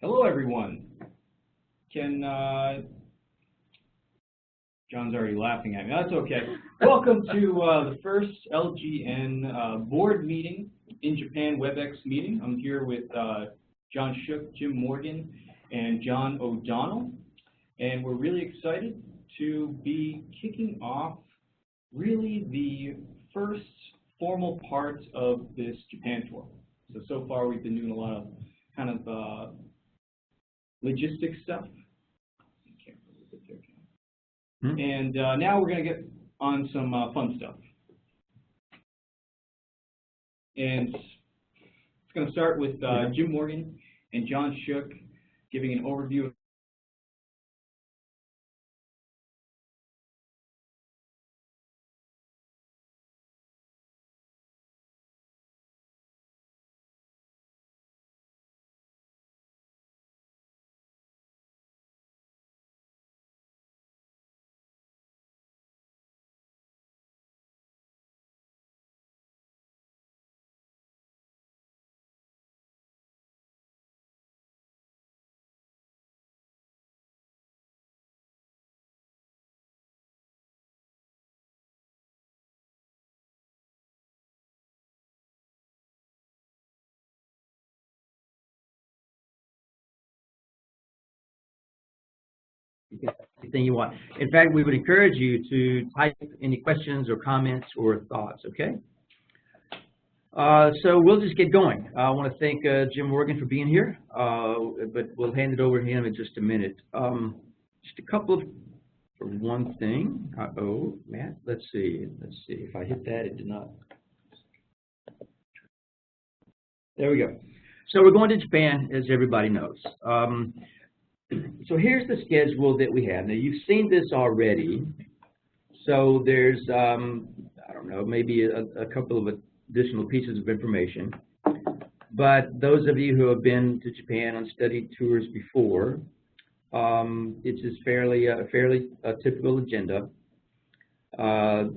Hello, everyone. Can John's already laughing at me. That's okay. Welcome to the first LGN board meeting in Japan WebEx meeting. I'm here with John Shook, Jim Morgan, and John O'Donnell, and we're really excited to be kicking off really the first formal part of this Japan tour. So far we've been doing a lot of kind of logistics stuff. And now we're going to get on some fun stuff. And it's going to start with Jim Morgan and John Shook giving an overview of anything you want. In fact, we would encourage you to type any questions or comments or thoughts, okay? So we'll just get going. I want to thank Jim Morgan for being here, but we'll hand it over to him in just a minute. Just a couple of, for one thing, Matt, let's see, if I hit that, it did not. There we go. So we're going to Japan, as everybody knows. So here's the schedule that we have. Now, you've seen this already. So there's, I don't know, maybe a couple of additional pieces of information. But those of you who have been to Japan on study tours before, it's just fairly typical agenda. We're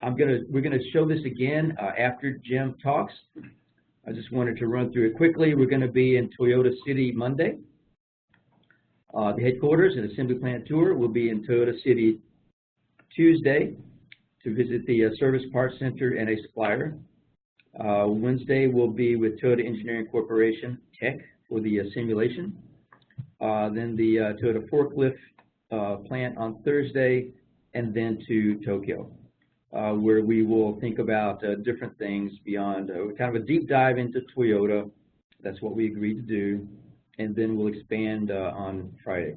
gonna show this again after Jim talks. I just wanted to run through it quickly. We're going to be in Toyota City Monday. The headquarters and assembly plant tour will be in Toyota City Tuesday to visit the service parts center and a supplier. Wednesday will be with Toyota Engineering Corporation Tech for the simulation. Then the Toyota forklift plant on Thursday, and then to Tokyo, where we will think about different things beyond kind of a deep dive into Toyota. That's what we agreed to do. And then we'll expand on Friday.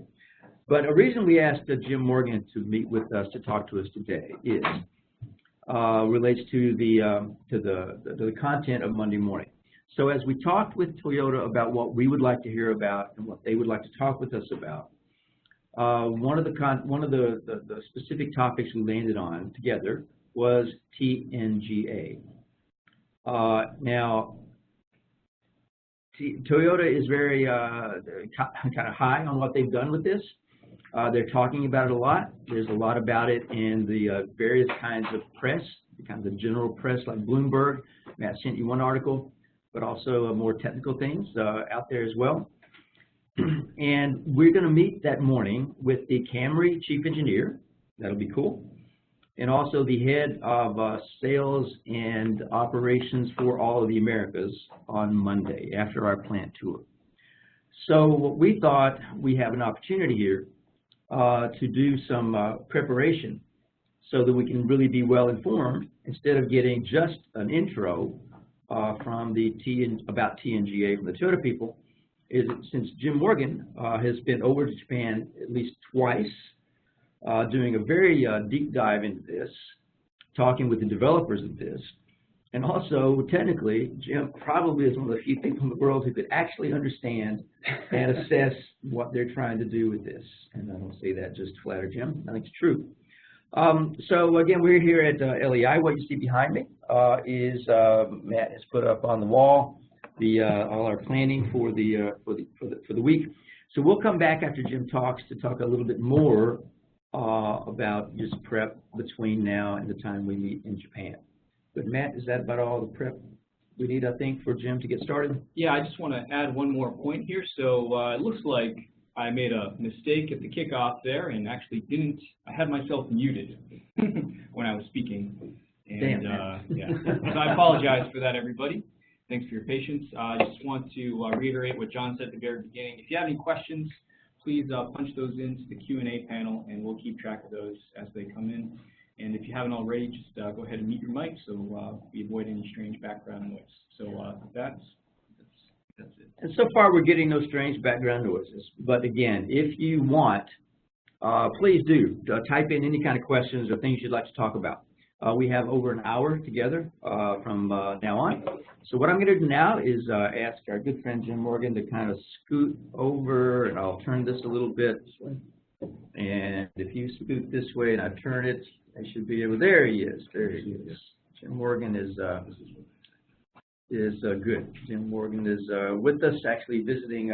But a reason we asked Jim Morgan to meet with us, to talk to us today, is relates to the content of Monday morning. So as we talked with Toyota about what we would like to hear about and what they would like to talk with us about, one of the specific topics we landed on together was TNGA. Now, Toyota is very kind of high on what they've done with this. They're talking about it a lot. There's a lot about it in the various kinds of press, kind of the general press like Bloomberg. Matt sent you one article, but also more technical things out there as well. And we're going to meet that morning with the Camry chief engineer. That'll be cool. And also the head of sales and operations for all of the Americas on Monday after our plant tour. So what we thought, we have an opportunity here to do some preparation so that we can really be well informed instead of getting just an intro from about TNGA from the Toyota people. Is since Jim Morgan has been over to Japan at least twice, doing a very deep dive into this, talking with the developers of this, and also technically, Jim probably is one of the few people in the world who could actually understand and assess what they're trying to do with this. And I don't say that just to flatter Jim. I think it's true. So again, we're here at LEI. What you see behind me is Matt has put up on the wall all our planning for the week. So we'll come back after Jim talks to talk a little bit more about just prep between now and the time we meet in Japan. But Matt, is that about all the prep we need, I think, for Jim to get started. Yeah, I just want to add one more point here. So it looks like I made a mistake at the kickoff there and actually I had myself muted when I was speaking. And yeah, so I apologize for that, everybody. Thanks for your patience. I just want to reiterate what John said at the very beginning. If you have any questions, please punch those into the Q&A panel, and we'll keep track of those as they come in. And if you haven't already, just go ahead and mute your mic so we avoid any strange background noise. So that's it. And so far, we're getting no strange background noises. But again, if you want, please do type in any kind of questions or things you'd like to talk about. We have over an hour together from now on. So what I'm going to do now is ask our good friend Jim Morgan to kind of scoot over, and I'll turn this a little bit this way. And if you scoot this way and I turn it, I should be able. There he is. There he is. Jim Morgan is good. Jim Morgan is with us, actually visiting,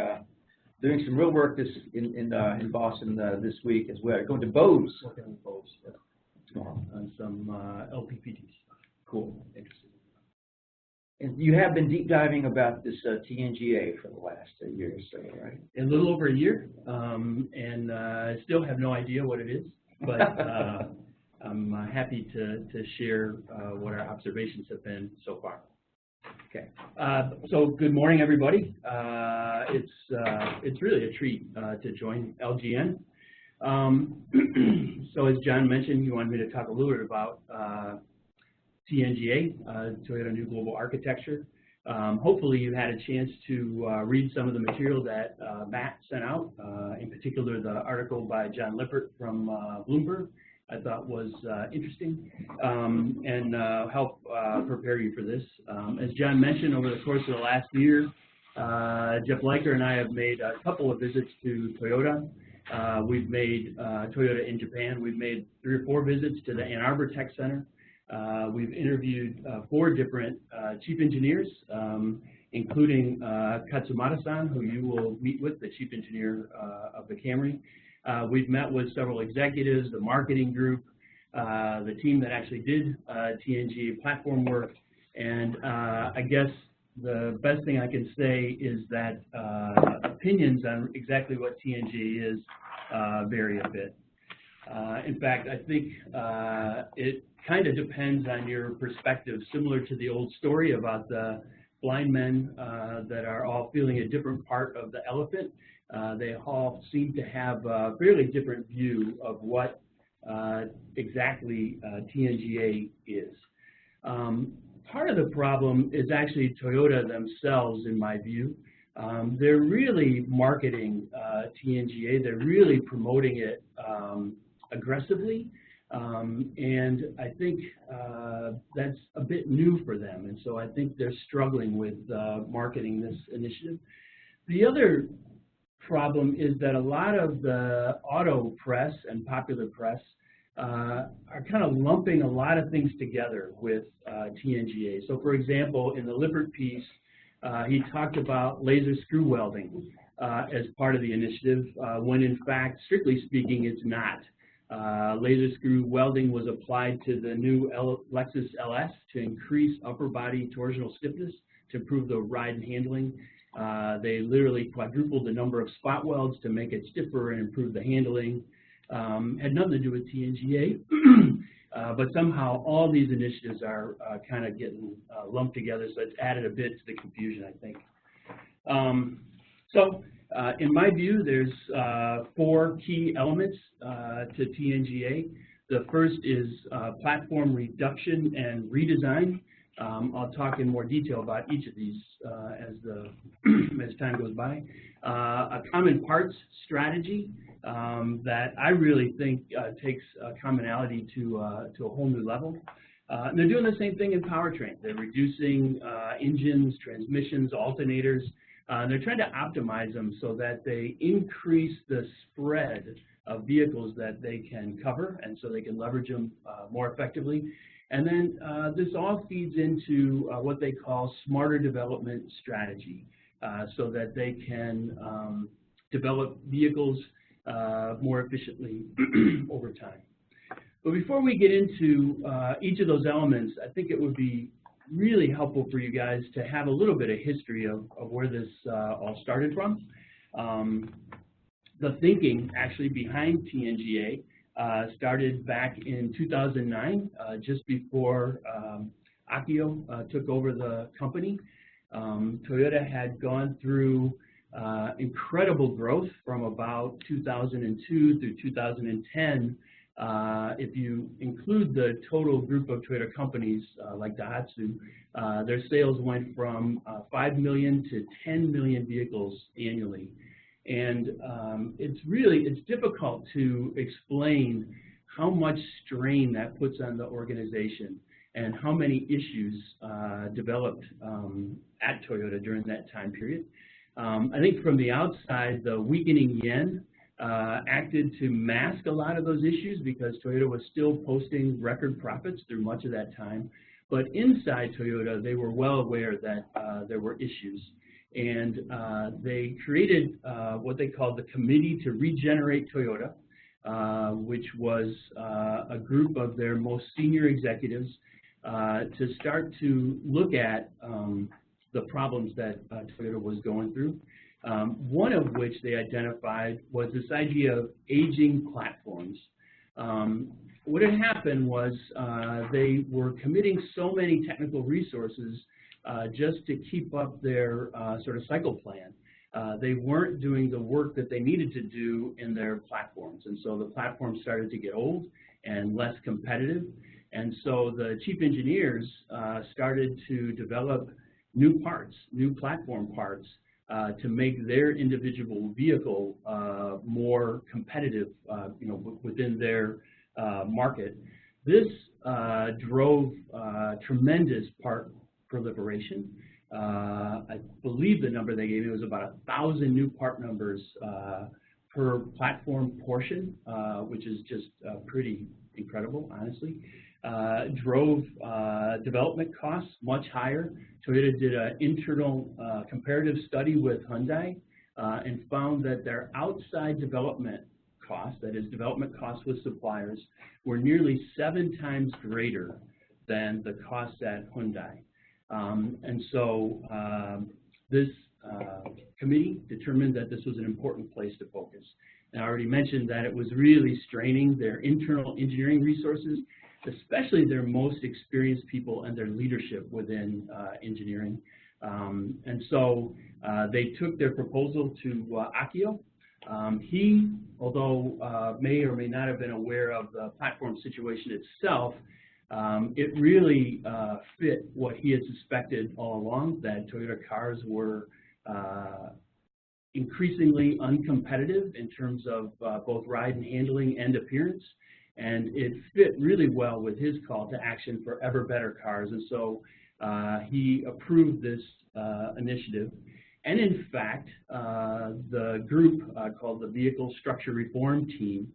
doing some real work in Boston this week as well. Going to Bose. Working on Bose, yeah. Tomorrow. On some LPPD stuff. Cool. Interesting. And you have been deep diving about this TNGA for the last year or so, right? A little over a year, and I still have no idea what it is, but I'm happy to share what our observations have been so far. Okay. So good morning, everybody. It's really a treat to join LGN. So as John mentioned, he wanted me to talk a little bit about TNGA, Toyota New Global Architecture. Hopefully you had a chance to read some of the material that Matt sent out, in particular the article by John Lippert from Bloomberg. I thought was interesting and help prepare you for this. As John mentioned, over the course of the last year, Jeff Leiker and I have made a couple of visits to Toyota. We've made Toyota in Japan. We've made 3 or 4 visits to the Ann Arbor Tech Center. We've interviewed 4 different chief engineers, including Katsumata-san, who you will meet with, the chief engineer of the Camry. We've met with several executives, the marketing group, the team that actually did TNGA platform work, and I guess the best thing I can say is that opinions on exactly what TNGA is vary a bit. In fact, I think it kind of depends on your perspective, similar to the old story about the blind men that are all feeling a different part of the elephant. They all seem to have a fairly different view of what exactly TNGA is. Part of the problem is actually Toyota themselves, in my view. They're really marketing TNGA. They're really promoting it aggressively, and I think that's a bit new for them, and so I think they're struggling with marketing this initiative. The other problem is that a lot of the auto press and popular press are kind of lumping a lot of things together with TNGA. So for example, in the Lippert piece, he talked about laser screw welding as part of the initiative, when in fact, strictly speaking, it's not. Laser screw welding was applied to the new Lexus LS to increase upper body torsional stiffness to improve the ride and handling. They literally quadrupled the number of spot welds to make it stiffer and improve the handling. Had nothing to do with TNGA, but somehow all these initiatives are kind of getting lumped together, so it's added a bit to the confusion, I think. In my view, there's 4 key elements to TNGA. The first is platform reduction and redesign. I'll talk in more detail about each of these as time goes by. A common parts strategy that I really think takes commonality to a whole new level. And they're doing the same thing in powertrain. They're reducing engines, transmissions, alternators. They're trying to optimize them so that they increase the spread of vehicles that they can cover, and so they can leverage them more effectively. And then this all feeds into what they call smarter development strategy, so that they can develop vehicles more efficiently over time. But before we get into each of those elements, I think it would be really helpful for you guys to have a little bit of history of where this all started from. The thinking actually behind TNGA started back in 2009, just before Akio took over the company. Toyota had gone through incredible growth from about 2002 through 2010. If you include the total group of Toyota companies like Daihatsu, their sales went from 5 million to 10 million vehicles annually. And it's difficult to explain how much strain that puts on the organization and how many issues developed at Toyota during that time period. I think from the outside, the weakening yen acted to mask a lot of those issues because Toyota was still posting record profits through much of that time. But inside Toyota, they were well aware that there were issues. And they created what they called the Committee to Regenerate Toyota, which was a group of their most senior executives to start to look at the problems that Toyota was going through. One of which they identified was this idea of aging platforms. What had happened was they were committing so many technical resources just to keep up their sort of cycle plan. They weren't doing the work that they needed to do in their platforms. And so the platforms started to get old and less competitive. And so the chief engineers started to develop new parts, new platform parts, to make their individual vehicle more competitive, within their market. This drove tremendous part proliferation. I believe the number they gave me was about 1,000 new part numbers per platform portion, which is just pretty incredible, honestly. Drove development costs much higher. Toyota did an internal comparative study with Hyundai and found that their outside development costs, that is development costs with suppliers, were nearly 7 times greater than the costs at Hyundai. And so this committee determined that this was an important place to focus. And I already mentioned that it was really straining their internal engineering resources, especially their most experienced people and their leadership within engineering. And so they took their proposal to Akio. He, although may or may not have been aware of the platform situation itself, it really fit what he had suspected all along, that Toyota cars were increasingly uncompetitive in terms of both ride and handling and appearance. And it fit really well with his call to action for ever better cars. And so he approved this initiative. And in fact, the group called the Vehicle Structure Reform Team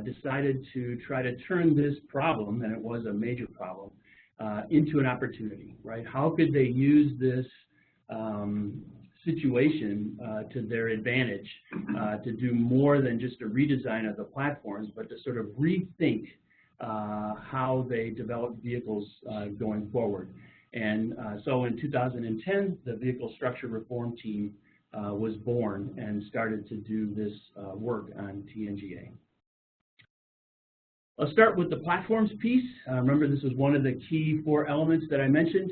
decided to try to turn this problem, and it was a major problem, into an opportunity, right? How could they use this situation to their advantage to do more than just a redesign of the platforms, but to sort of rethink how they develop vehicles going forward. And so in 2010, the Vehicle Structure Reform Team was born and started to do this work on TNGA. I'll start with the platforms piece. Remember, this was one of the key 4 elements that I mentioned.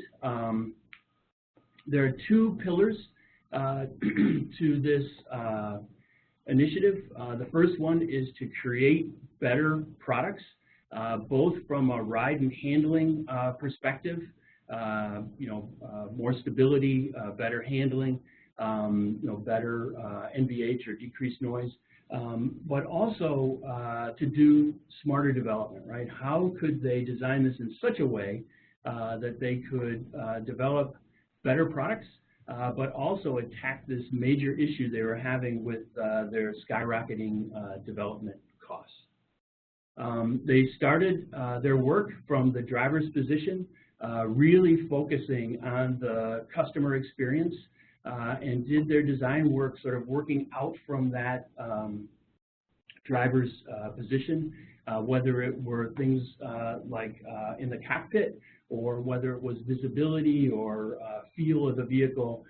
There are 2 pillars to this initiative. The first one is to create better products, both from a ride and handling perspective, more stability, better handling, better NVH or decreased noise, but also to do smarter development, right? How could they design this in such a way that they could develop better products, but also attack this major issue they were having with their skyrocketing development costs. They started their work from the driver's position, really focusing on the customer experience, and did their design work sort of working out from that driver's position, whether it were things like in the cockpit, or whether it was visibility or feel of the vehicle.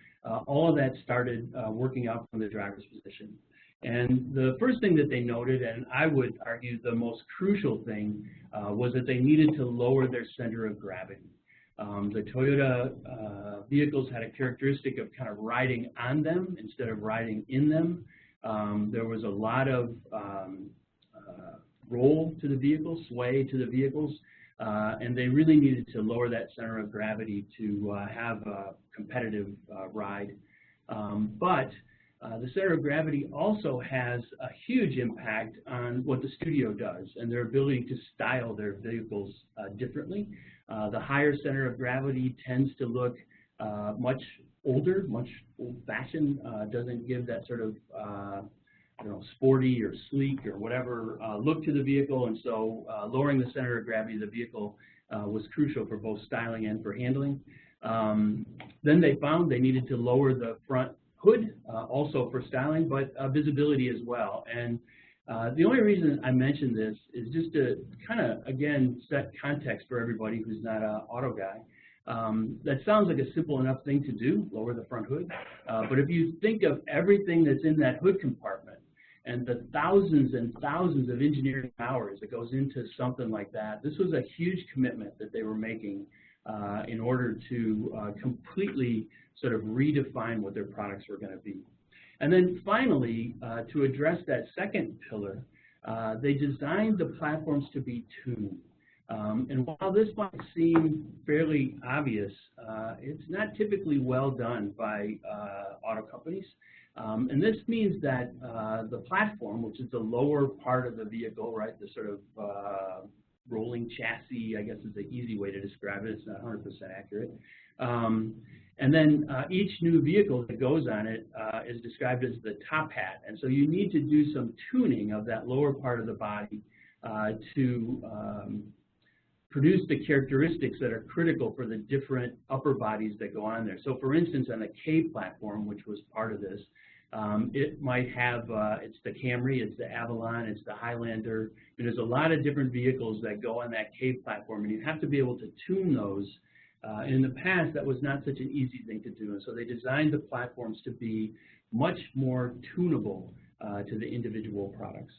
All of that started working out from the driver's position. And the first thing that they noted, and I would argue the most crucial thing, was that they needed to lower their center of gravity. The Toyota vehicles had a characteristic of kind of riding on them instead of riding in them. There was a lot of roll to the vehicles, sway to the vehicles, and they really needed to lower that center of gravity to have a competitive ride. But the center of gravity also has a huge impact on what the studio does and their ability to style their vehicles differently. The higher center of gravity tends to look much older, much old-fashioned, doesn't give that sort of sporty or sleek or whatever look to the vehicle, and so lowering the center of gravity of the vehicle was crucial for both styling and for handling. Then they found they needed to lower the front hood, also for styling, but visibility as well. And the only reason I mention this is just to kind of, again, set context for everybody who's not an auto guy. That sounds like a simple enough thing to do, lower the front hood. But if you think of everything that's in that hood compartment and the thousands and thousands of engineering hours that goes into something like that, this was a huge commitment that they were making in order to completely sort of redefine what their products were going to be. And then finally, to address that second pillar, they designed the platforms to be tuned. And while this might seem fairly obvious, it's not typically well done by auto companies. And this means that the platform, which is the lower part of the vehicle, right, the sort of rolling chassis, I guess is the easy way to describe it. It's not 100% accurate. And then each new vehicle that goes on it is described as the top hat. And so you need to do some tuning of that lower part of the body to produce the characteristics that are critical for the different upper bodies that go on there. So for instance, on the K platform, which was part of this, it might have, it's the Camry, it's the Avalon, it's the Highlander. And there's a lot of different vehicles that go on that K platform, and you have to be able to tune those. In the past, that was not such an easy thing to do, and so they designed the platforms to be much more tunable to the individual products.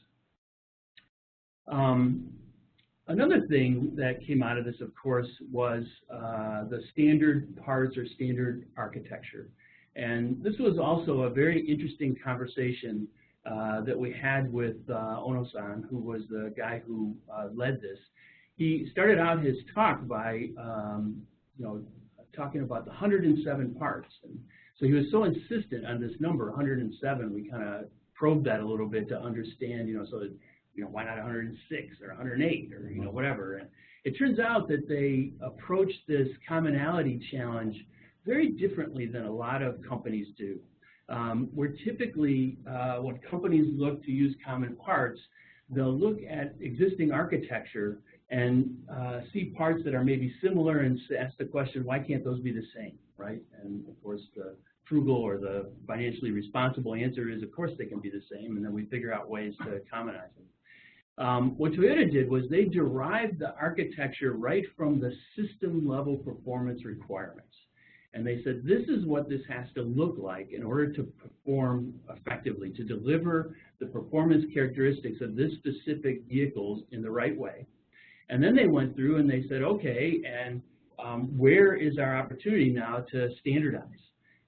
Another thing that came out of this, of course, was the standard parts or standard architecture. And this was also a very interesting conversation that we had with Ono-san, who was the guy who led this. He started out his talk by talking about the 107 parts. And so he was so insistent on this number, 107, we kind of probed that a little bit to understand, why not 106 or 108 or, whatever. And it turns out that they approached this commonality challenge very differently than a lot of companies do. Where typically, when companies look to use common parts, they'll look at existing architecture and see parts that are maybe similar and ask the question, why can't those be the same, right? And of course, the frugal or the financially responsible answer is, of course, they can be the same, and then we figure out ways to commonize them. What Toyota did was they derived the architecture right from the system-level performance requirements. And they said, this is what this has to look like in order to perform effectively, to deliver the performance characteristics of this specific vehicles in the right way. And then they went through and they said, okay, and where is our opportunity now to standardize?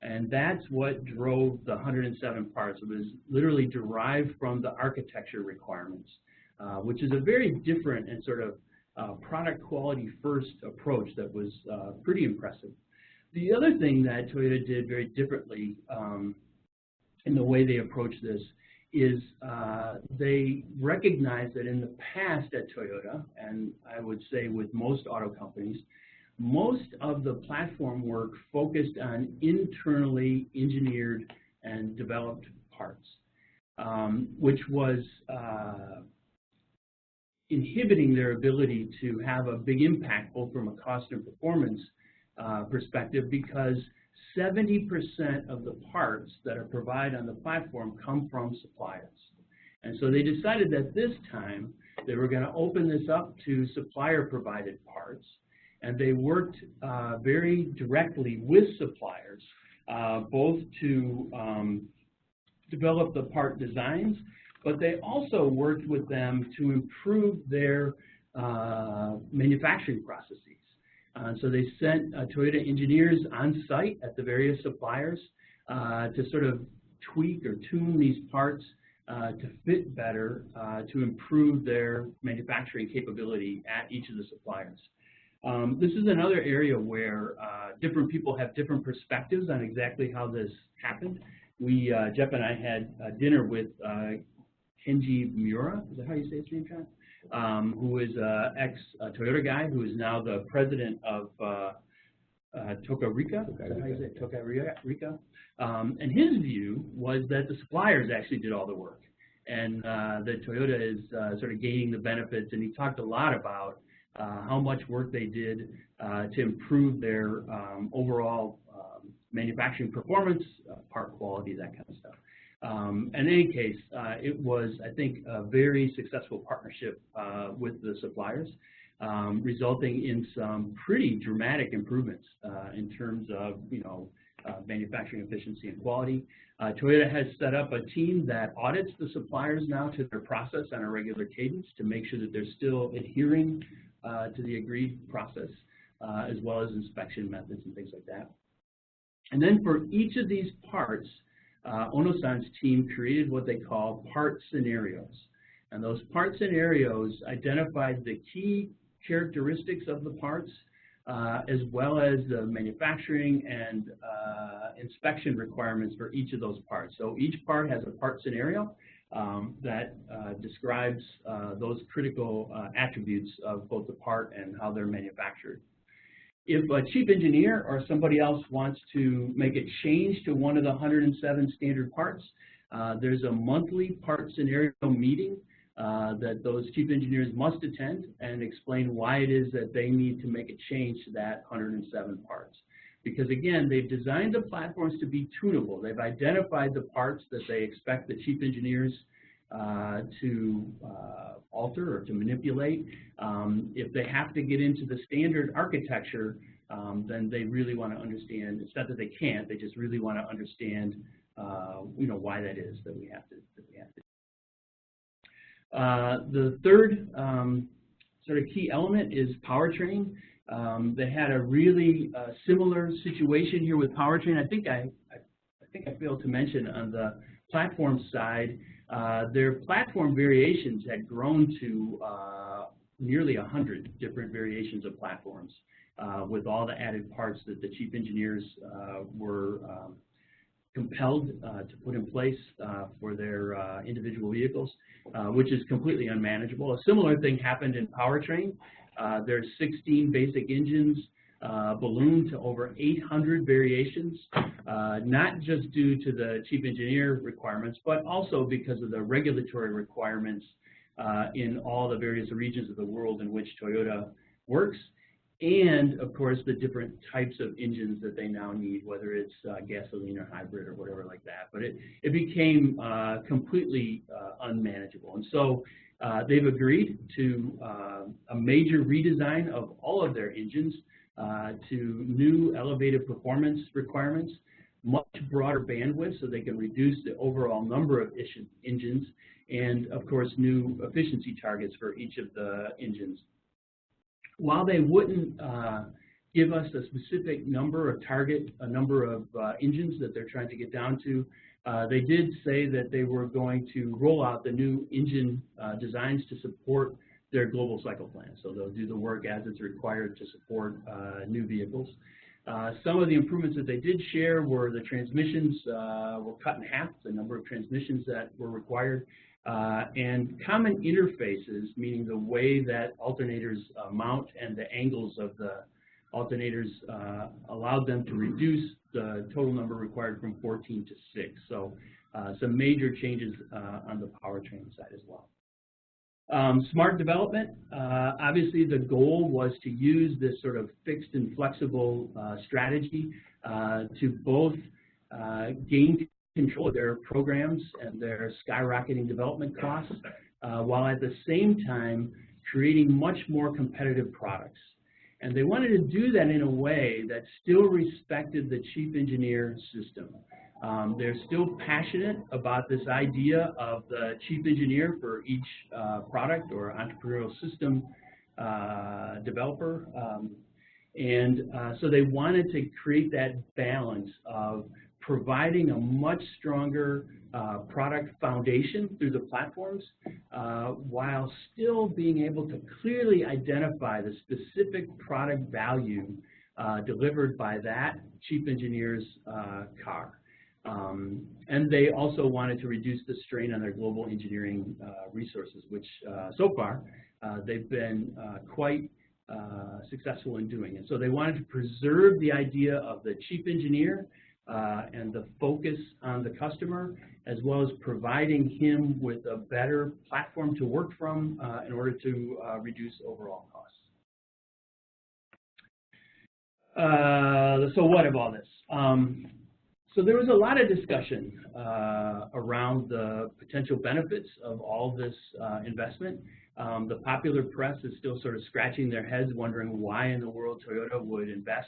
And that's what drove the 107 parts. It was literally derived from the architecture requirements, which is a very different and sort of product quality first approach that was pretty impressive. The other thing that Toyota did very differently in the way they approached this is they recognized that in the past at Toyota, and I would say with most auto companies, most of the platform work focused on internally engineered and developed parts, which was inhibiting their ability to have a big impact both from a cost and performance perspective, because 70% of the parts that are provided on the platform come from suppliers. And so they decided that this time They were going to open this up to supplier-provided parts, and they worked very directly with suppliers, both to develop the part designs, but they also worked with them to improve their manufacturing processes. So they sent Toyota engineers on site at the various suppliers to sort of tweak or tune these parts to fit better, to improve their manufacturing capability at each of the suppliers. This is another area where different people have different perspectives on exactly how this happened. Jeff and I had dinner with Kenji Miura, is that how you say his name, John? Who is an ex-Toyota guy who is now the president of Toka-Rika, is that how you say it? Toka-Rika. And his view was that the suppliers actually did all the work, and that Toyota is sort of gaining the benefits, and he talked a lot about how much work they did to improve their overall manufacturing performance, part quality, that kind of stuff. In any case, it was, I think, a very successful partnership with the suppliers, resulting in some pretty dramatic improvements in terms of, manufacturing efficiency and quality. Toyota has set up a team that audits the suppliers now to their process on a regular cadence to make sure that they're still adhering to the agreed process, as well as inspection methods and things like that. And then for each of these parts, Ono-san's team created what they call part scenarios. And those part scenarios identified the key characteristics of the parts, as well as the manufacturing and inspection requirements for each of those parts. So each part has a part scenario that describes those critical attributes of both the part and how they're manufactured. If a chief engineer or somebody else wants to make a change to one of the 107 standard parts, there's a monthly part scenario meeting that those chief engineers must attend and explain why it is that they need to make a change to that 107 parts. Because again, they've designed the platforms to be tunable. They've identified the parts that they expect the chief engineers to alter or to manipulate. If they have to get into the standard architecture, then they really want to understand. It's not that they can't; they just really want to understand, why that is that we have to. The third sort of key element is powertrain. They had a really similar situation here with powertrain. I think I failed to mention on the platform side, their platform variations had grown to nearly 100 different variations of platforms, with all the added parts that the chief engineers were compelled to put in place for their individual vehicles, which is completely unmanageable. A similar thing happened in powertrain. There's 16 basic engines, ballooned to over 800 variations, not just due to the chief engineer requirements, but also because of the regulatory requirements in all the various regions of the world in which Toyota works, and of course the different types of engines that they now need, whether it's gasoline or hybrid or whatever like that. But it became completely unmanageable, and so they've agreed to a major redesign of all of their engines to new elevated performance requirements, much broader bandwidth so they can reduce the overall number of engines, and of course new efficiency targets for each of the engines. While they wouldn't give us a specific number or target a number of engines that they're trying to get down to, they did say that they were going to roll out the new engine designs to support their global cycle plan. So they'll do the work as it's required to support new vehicles. Some of the improvements that they did share were the transmissions were cut in half, the number of transmissions that were required, and common interfaces, meaning the way that alternators mount and the angles of the alternators allowed them to reduce the total number required from 14 to 6. So some major changes on the powertrain side as well. Smart development, obviously the goal was to use this sort of fixed and flexible strategy to both gain control of their programs and their skyrocketing development costs, while at the same time creating much more competitive products. And they wanted to do that in a way that still respected the chief engineer system. They're still passionate about this idea of the chief engineer for each product or entrepreneurial system developer. So they wanted to create that balance of providing a much stronger product foundation through the platforms while still being able to clearly identify the specific product value delivered by that chief engineer's car. And they also wanted to reduce the strain on their global engineering resources, which so far they've been quite successful in doing. And so they wanted to preserve the idea of the chief engineer and the focus on the customer, as well as providing him with a better platform to work from in order to reduce overall costs. So what of all this? So there was a lot of discussion around the potential benefits of all this investment. The popular press is still sort of scratching their heads, wondering why in the world Toyota would invest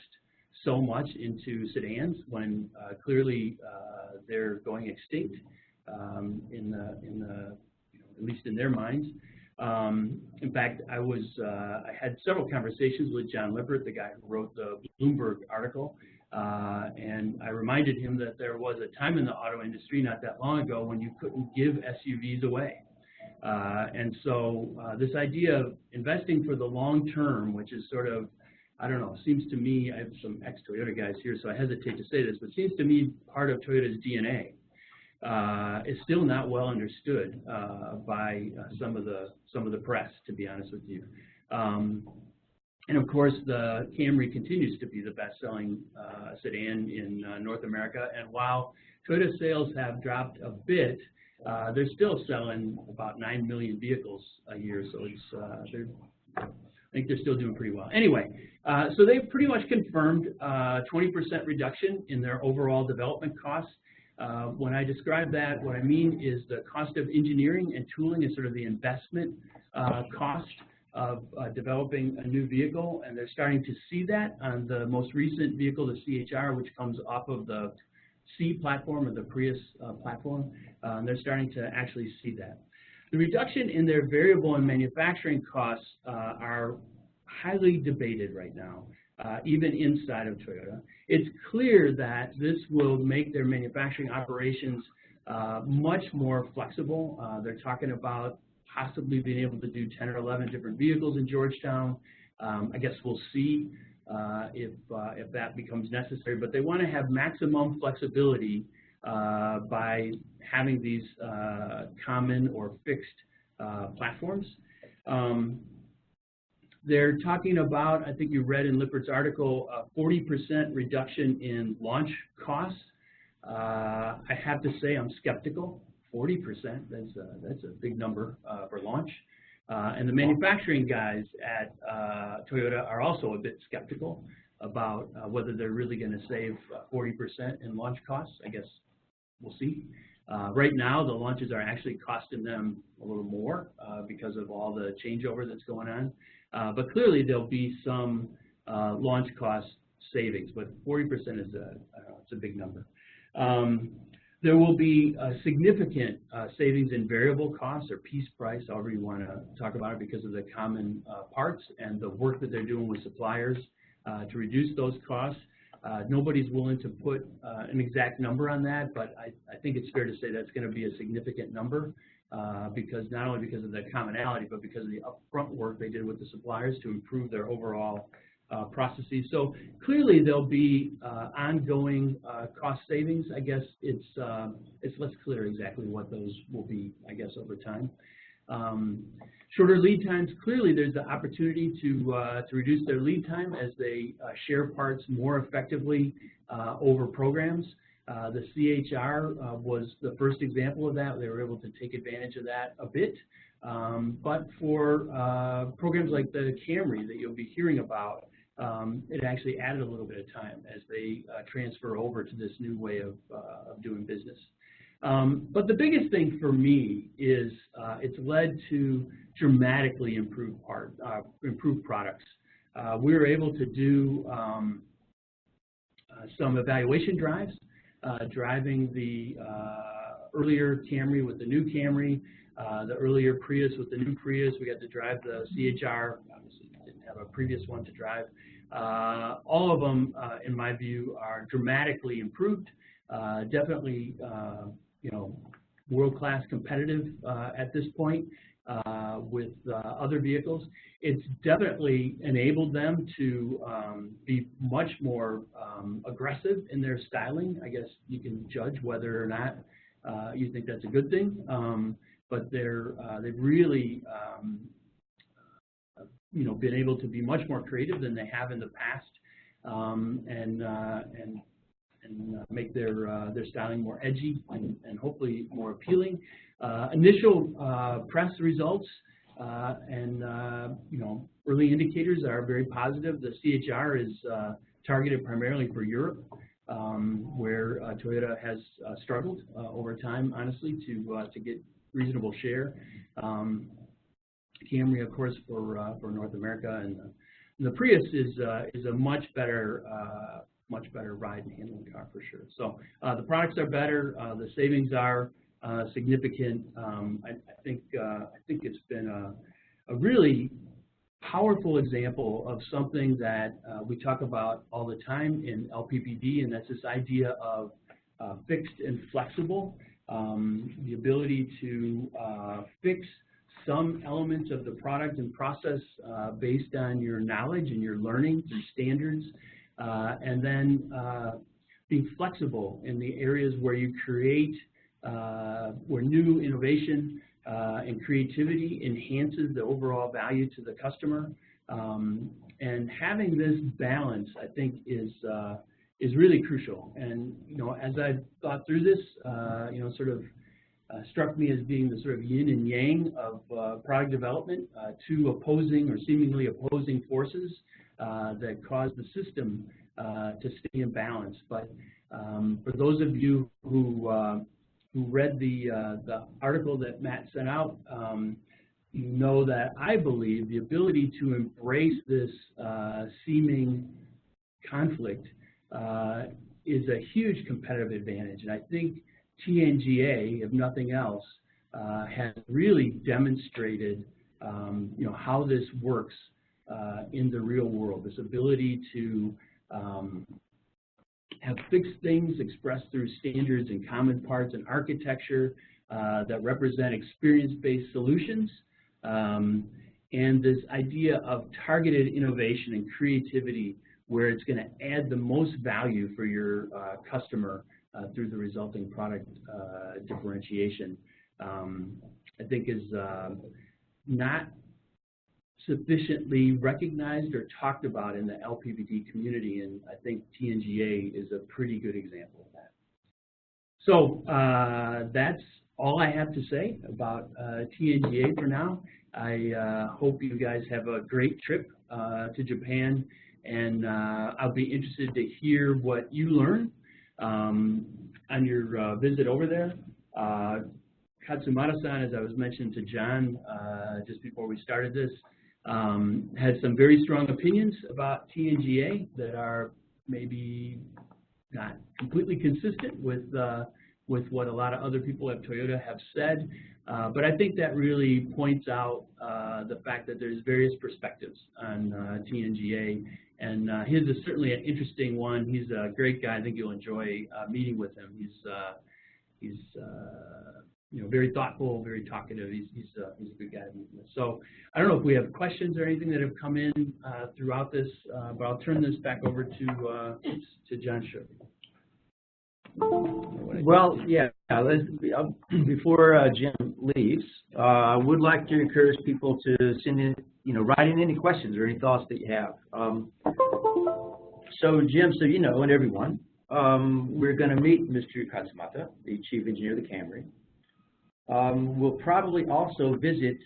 so much into sedans when clearly they're going extinct at least in their minds. In fact, I had several conversations with John Lippert, the guy who wrote the Bloomberg article, and I reminded him that there was a time in the auto industry not that long ago when you couldn't give SUVs away. And so this idea of investing for the long term, which is sort of, I don't know, seems to me, I have some ex-Toyota guys here, so I hesitate to say this, but seems to me part of Toyota's DNA is still not well understood by some of the press, to be honest with you. And of course, the Camry continues to be the best-selling sedan in North America. And while Toyota sales have dropped a bit, they're still selling about 9 million vehicles a year. So it's I think they're still doing pretty well. Anyway, so they've pretty much confirmed 20% reduction in their overall development costs. When I describe that, what I mean is the cost of engineering and tooling is sort of the investment cost of developing a new vehicle, and they're starting to see that on the most recent vehicle, the CHR, which comes off of the C platform or the Prius platform. They're starting to actually see that. The reduction in their variable and manufacturing costs are highly debated right now, even inside of Toyota. It's clear that this will make their manufacturing operations much more flexible. They're talking about possibly being able to do 10 or 11 different vehicles in Georgetown. I guess we'll see if that becomes necessary, but they want to have maximum flexibility by having these common or fixed platforms. They're talking about, I think you read in Lippert's article, a 40% reduction in launch costs. I have to say I'm skeptical. 40%, that's a big number for launch. And the manufacturing guys at Toyota are also a bit skeptical about whether they're really going to save 40% in launch costs. I guess we'll see. Right now, the launches are actually costing them a little more because of all the changeover that's going on. But clearly, there'll be some launch cost savings, but 40% is it's a big number. There will be significant savings in variable costs or piece price, however you want to talk about it, because of the common parts and the work that they're doing with suppliers to reduce those costs. Nobody's willing to put an exact number on that, but I think it's fair to say that's going to be a significant number because not only because of the commonality, but because of the upfront work they did with the suppliers to improve their overall processes. So clearly there'll be ongoing cost savings. I guess it's less clear exactly what those will be, I guess, over time. Shorter lead times, clearly there's the opportunity to reduce their lead time as they share parts more effectively over programs. The CHR was the first example of that. They were able to take advantage of that a bit. But for programs like the Camry that you'll be hearing about, it actually added a little bit of time as they transfer over to this new way of doing business. But the biggest thing for me is it's led to dramatically improved products. We were able to do some evaluation drives, driving the earlier Camry with the new Camry, the earlier Prius with the new Prius. We got to drive the CHR. Obviously, we didn't have a previous one to drive. All of them, in my view, are dramatically improved. Definitely, world-class competitive at this point with other vehicles. It's definitely enabled them to be much more aggressive in their styling. I guess you can judge whether or not you think that's a good thing, but they've really been able to be much more creative than they have in the past, and make their styling more edgy and hopefully more appealing. Initial press results and early indicators are very positive. The CHR is targeted primarily for Europe, where Toyota has struggled over time, honestly, to get reasonable share. Camry, of course, for North America, and the Prius is a much better ride and handling car for sure. So the products are better, the savings are significant. I think it's been a really powerful example of something that we talk about all the time in LPPD, and that's this idea of fixed and flexible, the ability to fix some elements of the product and process based on your knowledge and your learning, your standards, and then being flexible in the areas where you create, where new innovation and creativity enhances the overall value to the customer. And having this balance, I think, is really crucial. And as I've thought through this, sort of struck me as being the sort of yin and yang of product development, two opposing or seemingly opposing forces that cause the system to stay in balance. But for those of you who read the article that Matt sent out, you know that I believe the ability to embrace this seeming conflict is a huge competitive advantage. And I think TNGA, if nothing else, has really demonstrated how this works in the real world, this ability to have fixed things expressed through standards and common parts and architecture that represent experience-based solutions, and this idea of targeted innovation and creativity where it's going to add the most value for your customer through the resulting product differentiation, I think is not sufficiently recognized or talked about in the LPPD community, and I think TNGA is a pretty good example of that. So that's all I have to say about TNGA for now. I hope you guys have a great trip to Japan, and I'll be interested to hear what you learn on your visit over there. Katsumata-san, as I was mentioning to John just before we started this, had some very strong opinions about TNGA that are maybe not completely consistent with what a lot of other people at Toyota have said, but I think that really points out the fact that there's various perspectives on TNGA, and his is certainly an interesting one. He's a great guy. I think you'll enjoy meeting with him. He's very thoughtful, very talkative. He's a good guy to meet with. So I don't know if we have questions or anything that have come in throughout this, but I'll turn this back over to John Shook. Well, yeah, before Jim leaves, I would like to encourage people to send in, write in any questions or any thoughts that you have. So Jim, so and everyone, we're going to meet Mr. Katsumata, the Chief Engineer of the Camry. We'll probably also meet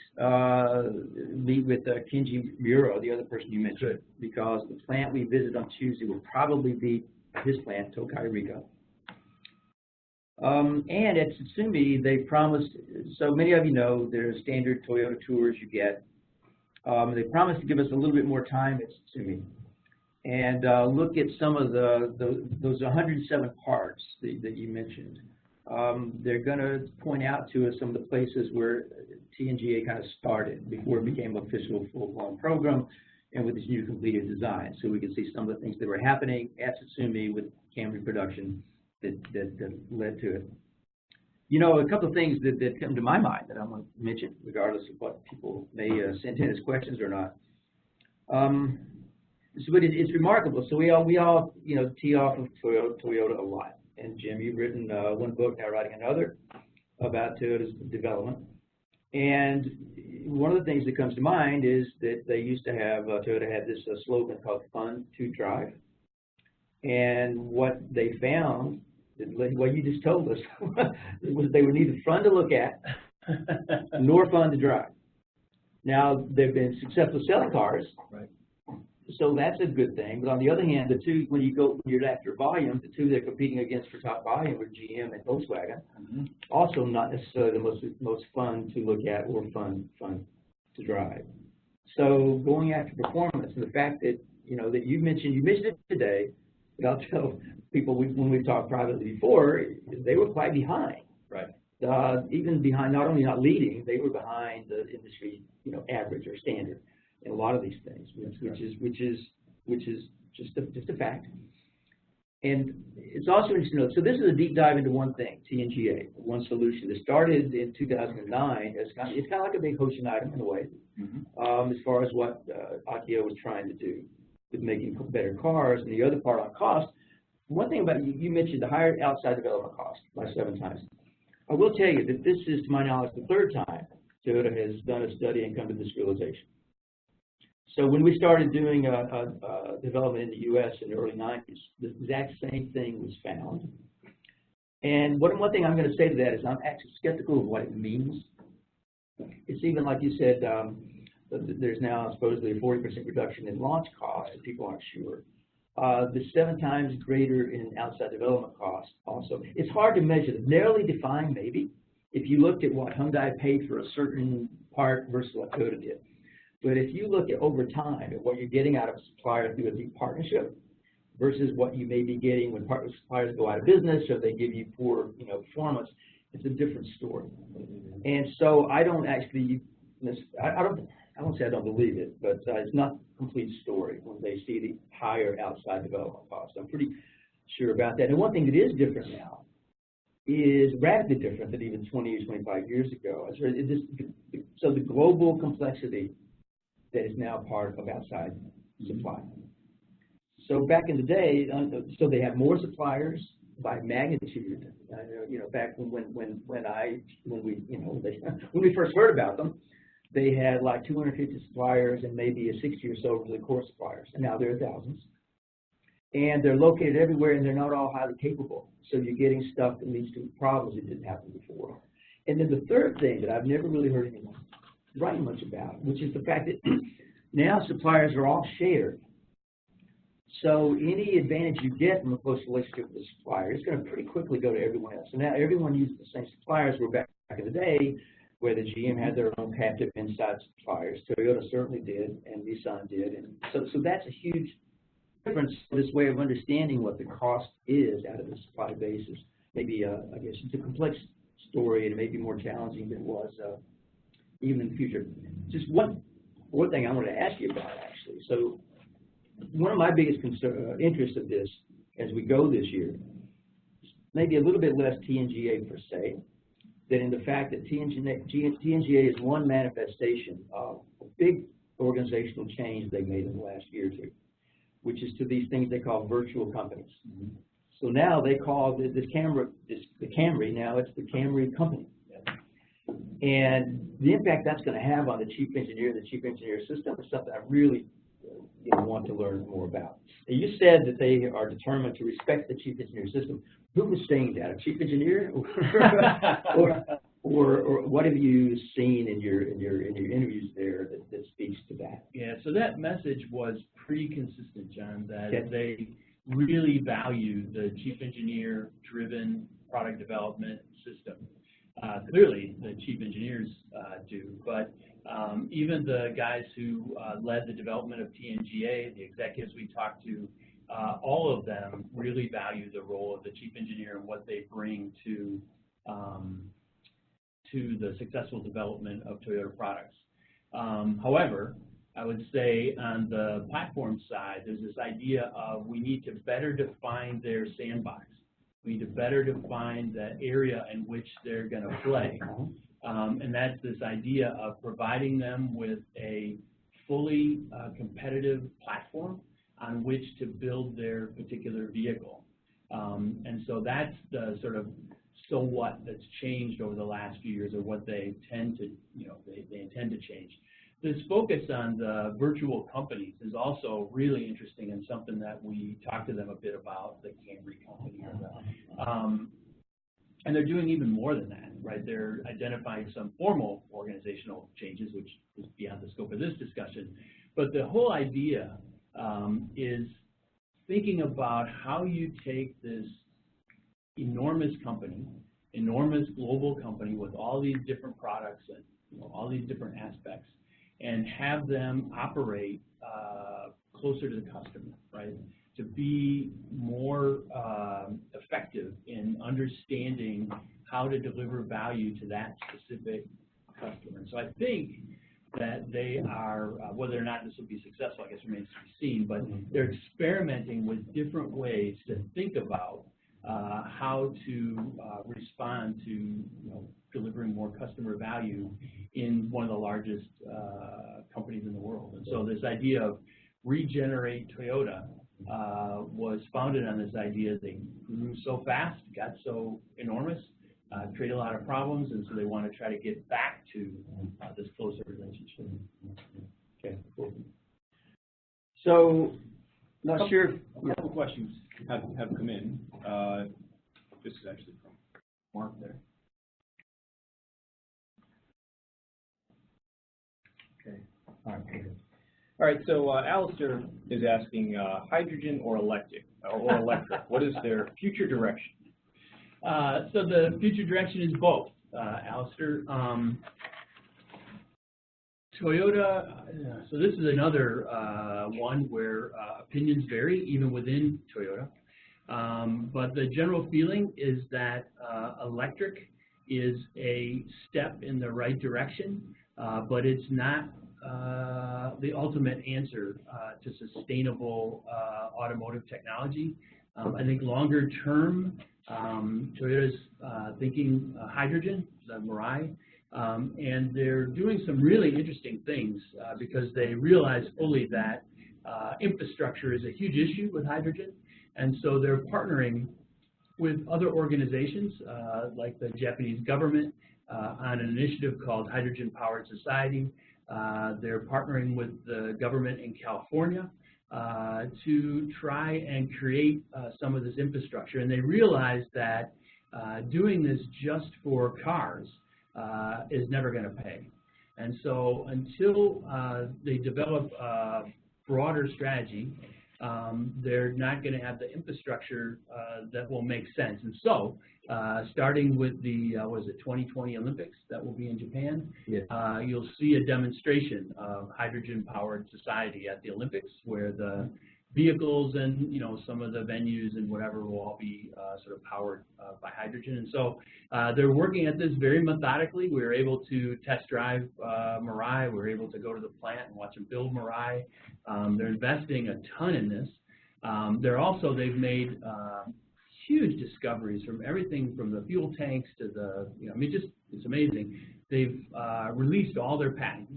with Kenji Muro, the other person you mentioned, because the plant we visit on Tuesday will probably be his plant, Tokai Riga. And at Tsutsumi, they promised, so many of you know, there's standard Toyota tours you get. They promised to give us a little bit more time at Tsutsumi and look at some of those 107 parts that you mentioned. They're going to point out to us some of the places where TNGA kind of started before it became an official full-blown program and with this new completed design. So we can see some of the things that were happening at Tsutsumi with Camry production that led to it. You know, a couple of things that come to my mind that I want to mention, regardless of what people may send in as questions or not. But it's remarkable. So we all you know, tee off of Toyota a lot. And Jim, you've written one book, now writing another, about Toyota's development. And one of the things that comes to mind is that they used to have, Toyota had this slogan called "Fun to Drive." And what they found, what you just told us, was they were neither fun to look at nor fun to drive. Now, they've been successful selling cars, right. So that's a good thing. But on the other hand, the two, when you're after volume, the two they're competing against for top volume are GM and Volkswagen. Mm-hmm. Also not necessarily the most fun to look at or fun to drive. So going after performance, and the fact that, you know, that you mentioned it today, but I'll tell people when we've talked privately before, they were quite behind. Right. Even behind, not only not leading, they were behind the industry, you know, average or standard in a lot of these things, which is just a fact. And it's also interesting to note, so this is a deep dive into one thing, TNGA, one solution that started in 2009. It's kind of like a big Hoshin item in a way, as far as what Akio was trying to do with making better cars. And the other part on cost, one thing about you mentioned the higher outside development cost by 7 times. I will tell you that this is, to my knowledge, the 3rd time Toyota has done a study and come to this realization. So when we started doing development in the U.S. in the early 90s, the exact same thing was found. And one thing I'm going to say to that is I'm actually skeptical of what it means. It's even like you said, there's now supposedly a 40% reduction in launch costs, and people aren't sure. The 7 times greater in outside development costs also. It's hard to measure. Narrowly defined, maybe, if you looked at what Hyundai paid for a certain part versus what Toyota did. But if you look at over time at what you're getting out of a supplier through a deep partnership versus what you may be getting when suppliers go out of business or they give you poor, you know, performance, it's a different story. And so I don't actually, I won't say I don't believe it, but it's not a complete story when they see the higher outside development costs. I'm pretty sure about that. And one thing that is different now is radically different than even 20 or 25 years ago. So the global complexity that is now part of outside supply. So back in the day, so they have more suppliers by magnitude. You know, back when we first heard about them, they had like 250 suppliers and maybe a 60 or so of the core suppliers, and now there are thousands. And they're located everywhere, and they're not all highly capable. So you're getting stuff that leads to problems that didn't happen before. And then the third thing that I've never really heard anyone write much about, which is the fact that now suppliers are all shared. So any advantage you get from a close relationship with the supplier is going to pretty quickly go to everyone else. So now everyone uses the same suppliers. We're back in the day where the GM had their own captive inside suppliers. Toyota certainly did, and Nissan did. And so that's a huge difference in this way of understanding what the cost is out of the supply basis. Maybe, I guess, it's a complex story and maybe more challenging than it was even in the future. Just one thing I wanted to ask you about, actually. So one of my biggest interests of this as we go this year, maybe a little bit less TNGA per se, than in the fact that TNGA is one manifestation of a big organizational change they made in the last year or two, which is to these things they call virtual companies. Mm-hmm. So now they call the Camry, now it's the Camry company. And the impact that's going to have on the chief engineer, the chief engineer system, is something I really want to learn more about. And you said that they are determined to respect the chief engineer system. Who was saying that? A chief engineer, or what have you seen in your interviews there that speaks to that? Yeah, so that message was pretty consistent, John. That they really value the chief engineer-driven product development system. Clearly, the chief engineers do, but even the guys who led the development of TNGA, the executives we talked to, all of them really value the role of the chief engineer and what they bring to the successful development of Toyota products. However, I would say on the platform side, there's this idea of we need to better define their sandbox. We need to better define the area in which they're going to play. And that's this idea of providing them with a fully competitive platform on which to build their particular vehicle. And so that's the sort of so what that's changed over the last few years, or what they tend to, they intend to change. This focus on the virtual companies is also really interesting, and something that we talked to them a bit about, the Camry company. And they're doing even more than that, right? They're identifying some formal organizational changes, which is beyond the scope of this discussion. But the whole idea is thinking about how you take this enormous company, enormous global company with all these different products and all these different aspects, and have them operate closer to the customer, right? To be more effective in understanding how to deliver value to that specific customer. And so I think that they are, whether or not this will be successful, I guess remains to be seen, but they're experimenting with different ways to think about how to respond to delivering more customer value in one of the largest companies in the world. And so this idea of Regenerate Toyota was founded on this idea. They grew so fast, got so enormous, created a lot of problems, and so they want to try to get back to this closer relationship. Okay, cool. So, not sure. A couple of questions have come in. This is actually from Mark there. Okay. All right. All right. So Alistair is asking hydrogen or electric, What is their future direction? So the future direction is both, Alistair. Toyota, so this is another one where opinions vary even within Toyota. But the general feeling is that electric is a step in the right direction, but it's not the ultimate answer to sustainable automotive technology. I think longer term, Toyota's thinking hydrogen, the Mirai, and they're doing some really interesting things because they realize fully that infrastructure is a huge issue with hydrogen, and so they're partnering with other organizations like the Japanese government on an initiative called Hydrogen Powered Society. They're partnering with the government in California to try and create some of this infrastructure, and they realize that doing this just for cars is never going to pay. And so until they develop a broader strategy, they're not going to have the infrastructure that will make sense. And so starting with the 2020 Olympics that will be in Japan, yes. You'll see a demonstration of hydrogen-powered society at the Olympics, where the vehicles and some of the venues and whatever will all be sort of powered by hydrogen. And so they're working at this very methodically. We were able to test drive Mirai. We were able to go to the plant and watch them build Mirai. They're investing a ton in this. They've made huge discoveries from everything from the fuel tanks to the, it's amazing. They've released all their patents,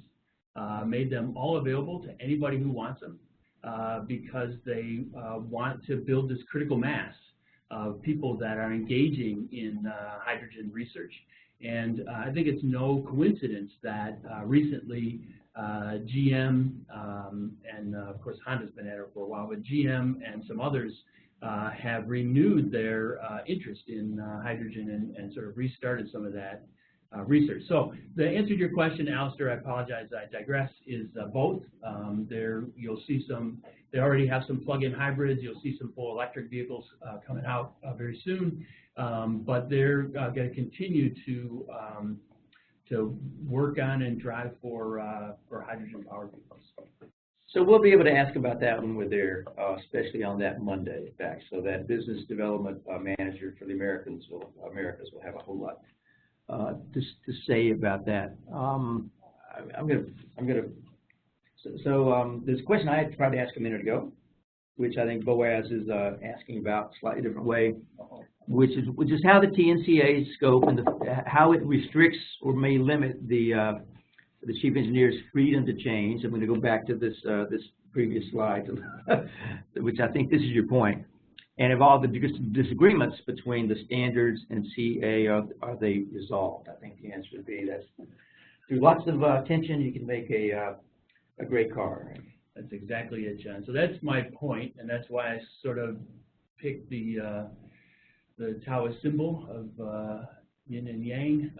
made them all available to anybody who wants them. Because they want to build this critical mass of people that are engaging in hydrogen research. And I think it's no coincidence that recently GM, and of course Honda's been at it for a while, but GM and some others have renewed their interest in hydrogen and sort of restarted some of that research. So the answer to your question, Alistair, I apologize, I digress, is both. You'll see some, they already have some plug-in hybrids. You'll see some full electric vehicles coming out very soon, but they're going to continue to work on and drive for hydrogen-powered vehicles. So we'll be able to ask about that when we're there, especially on that Monday, in fact. So that business development manager for the Americas will have a whole lot to say about that. There's a question I had tried to ask a minute ago, which I think Boaz is asking about a slightly different way, which is how the TNCA scope and how it restricts or may limit the chief engineer's freedom to change. I'm going to go back to this previous slide, which I think this is your point. And if all the disagreements between the standards and CA, are they resolved? I think the answer would be that through lots of attention, you can make a great car. Right? That's exactly it, John. So that's my point, and that's why I sort of picked the Taoist symbol of yin and yang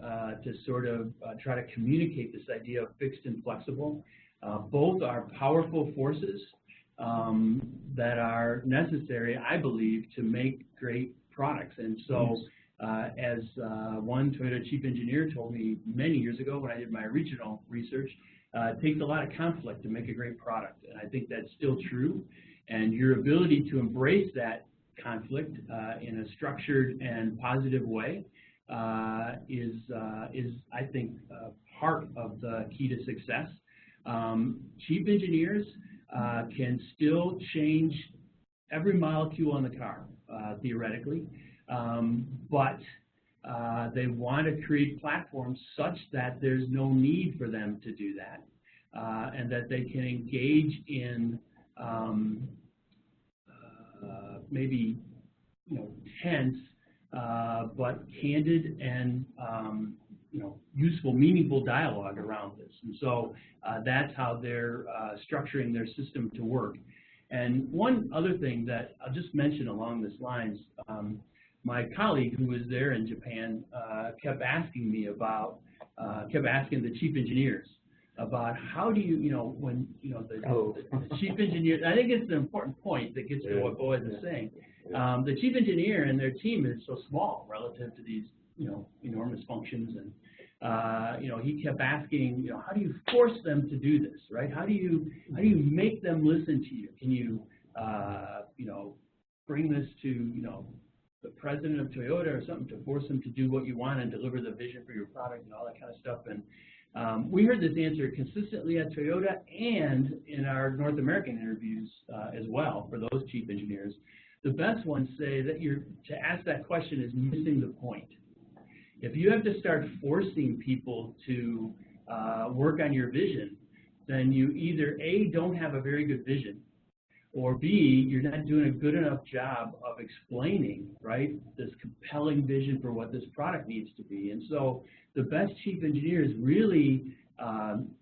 to sort of try to communicate this idea of fixed and flexible. Both are powerful forces that are necessary, I believe, to make great products. And so as one Toyota chief engineer told me many years ago when I did my regional research, it takes a lot of conflict to make a great product. And I think that's still true. And your ability to embrace that conflict in a structured and positive way is I think, part of the key to success. Chief engineers can still change every molecule on the car, theoretically, but they want to create platforms such that there's no need for them to do that, and that they can engage in maybe tense but candid and useful, meaningful dialogue around this. And so that's how they're structuring their system to work. And one other thing that I'll just mention along these lines, my colleague who was there in Japan kept asking me about, kept asking the chief engineers about how do you, when, the chief engineer, I think it's an important point that gets to what Boaz is saying. The chief engineer and their team is so small relative to these, enormous functions, and he kept asking, how do you force them to do this, right? How do you make them listen to you? Can you, bring this to, the president of Toyota or something to force them to do what you want and deliver the vision for your product and all that kind of stuff? And we heard this answer consistently at Toyota and in our North American interviews as well for those chief engineers. The best ones say that to ask that question is missing the point. If you have to start forcing people to work on your vision, then you either A, don't have a very good vision, or B, you're not doing a good enough job of explaining, right, this compelling vision for what this product needs to be. And so the best chief engineers really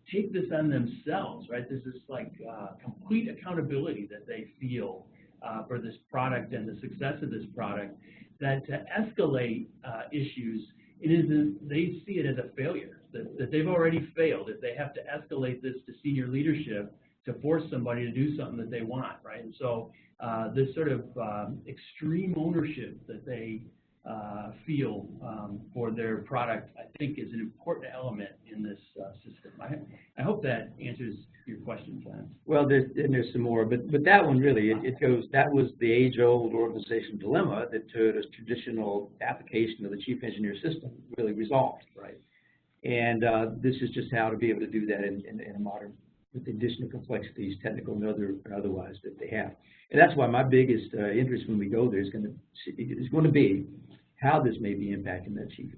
take this on themselves, right? This is like complete accountability that they feel for this product and the success of this product, that to escalate issues, they see it as a failure, that they've already failed if they have to escalate this to senior leadership to force somebody to do something that they want, right? And so this sort of extreme ownership that they feel for their product, I think, is an important element in this system. I hope that answers your question, John. Well, there's some more, but that one really, it goes, that was the age-old organization dilemma that Toyota's traditional application of the chief engineer system really resolved. Right. And this is just how to be able to do that in a modern, with the additional complexities, technical and otherwise, that they have. And that's why my biggest interest when we go there is going to be how this may be impacting that chief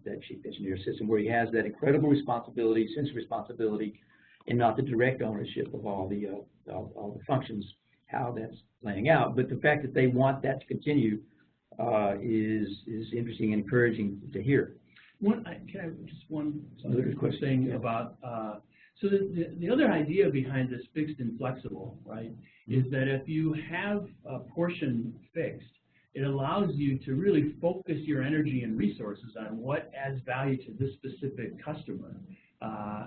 engineer system, where he has that incredible responsibility, sense of responsibility, and not the direct ownership of all the functions, how that's playing out. But the fact that they want that to continue is interesting and encouraging to hear. One quick thing about so the other idea behind this fixed and flexible, right, is that if you have a portion fixed, it allows you to really focus your energy and resources on what adds value to this specific customer,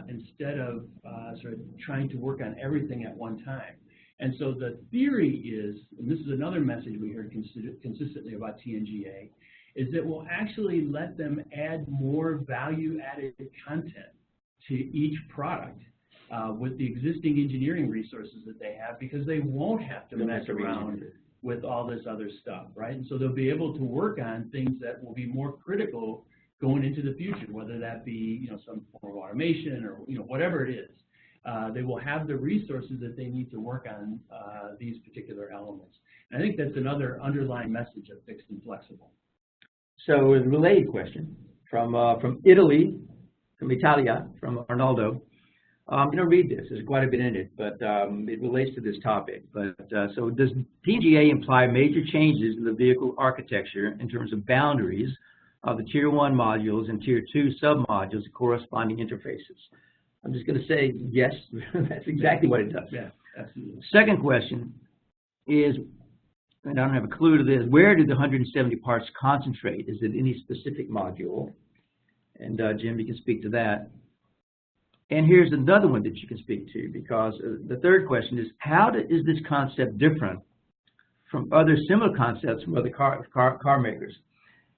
instead of sort of trying to work on everything at one time. And so the theory is, and this is another message we heard consistently about TNGA, is that we'll actually let them add more value-added content to each product with the existing engineering resources that they have, because they won't have to mess around with all this other stuff, right? And so they'll be able to work on things that will be more critical going into the future, whether that be, some form of automation or, whatever it is. They will have the resources that they need to work on these particular elements. And I think that's another underlying message of fixed and flexible. So a related question from Italy, from Italia, from Arnaldo. I'm going to read this. There's quite a bit in it, but it relates to this topic. But so does TNGA imply major changes in the vehicle architecture in terms of boundaries of the Tier 1 modules and Tier 2 sub-modules and corresponding interfaces? I'm just going to say yes, that's exactly what it does. Yeah, absolutely. Second question is, and I don't have a clue to this, where did the 170 parts concentrate? Is it any specific module? And Jim, you can speak to that. And here's another one that you can speak to, because the third question is, how is this concept different from other similar concepts from other car makers?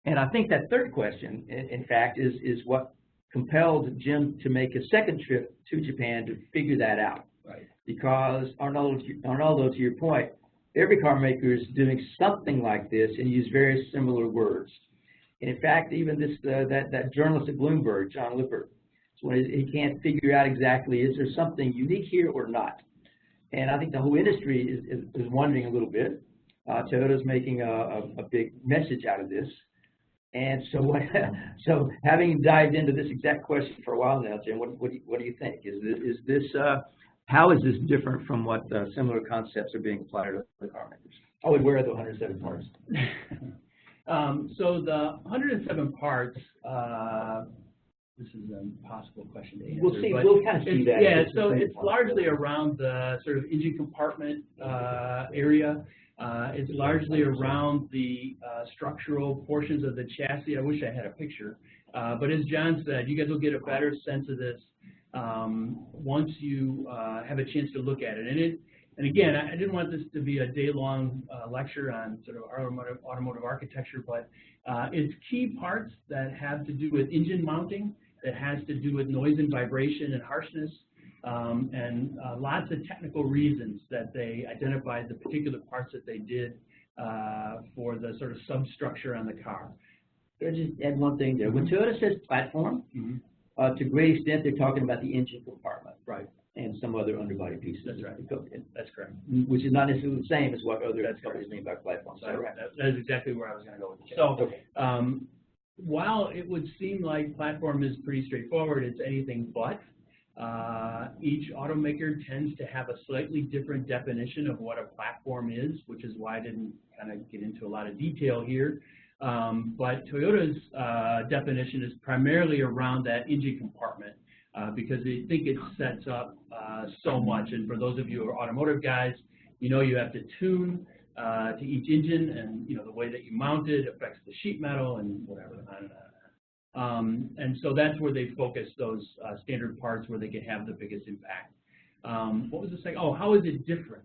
And I think that third question, in fact, is what compelled Jim to make a second trip to Japan to figure that out. Right. Because, Arnaldo, to your point, every car maker is doing something like this and use very similar words. And in fact, even this that journalist at Bloomberg, John Lippert, he can't figure out exactly, is there something unique here or not? And I think the whole industry is wondering a little bit. Toyota's making a big message out of this. And so, so having dived into this exact question for a while now, Jim, what do you think? Is this how is this different from what similar concepts are being applied to the car makers? Oh, and where are the 107 parts? So the 107 parts. This is an impossible question to answer. We'll see. We'll kind of see that. Yeah, so it's largely around the sort of engine compartment area. It's largely around the structural portions of the chassis. I wish I had a picture. But as John said, you guys will get a better sense of this once you have a chance to look at it. And again, I didn't want this to be a day-long lecture on sort of automotive architecture, but it's key parts that have to do with engine mounting, that has to do with noise and vibration and harshness, and lots of technical reasons that they identified the particular parts that they did for the sort of substructure on the car. Can I just add one thing there? When Toyota says platform, to a great extent, they're talking about the engine compartment, right, and some other underbody pieces. That's right. That's correct. Which is not necessarily the same as what other companies mean by platform. So right. That is exactly where I was going to go with it. So, okay. While it would seem like platform is pretty straightforward, it's anything but. Each automaker tends to have a slightly different definition of what a platform is, which is why I didn't kind of get into a lot of detail here. But Toyota's definition is primarily around that engine compartment because they think it sets up so much. And for those of you who are automotive guys, you have to tune to each engine, and the way that you mount it affects the sheet metal and whatever. And so that's where they focus those standard parts where they can have the biggest impact. What was the second? Oh, how is it different?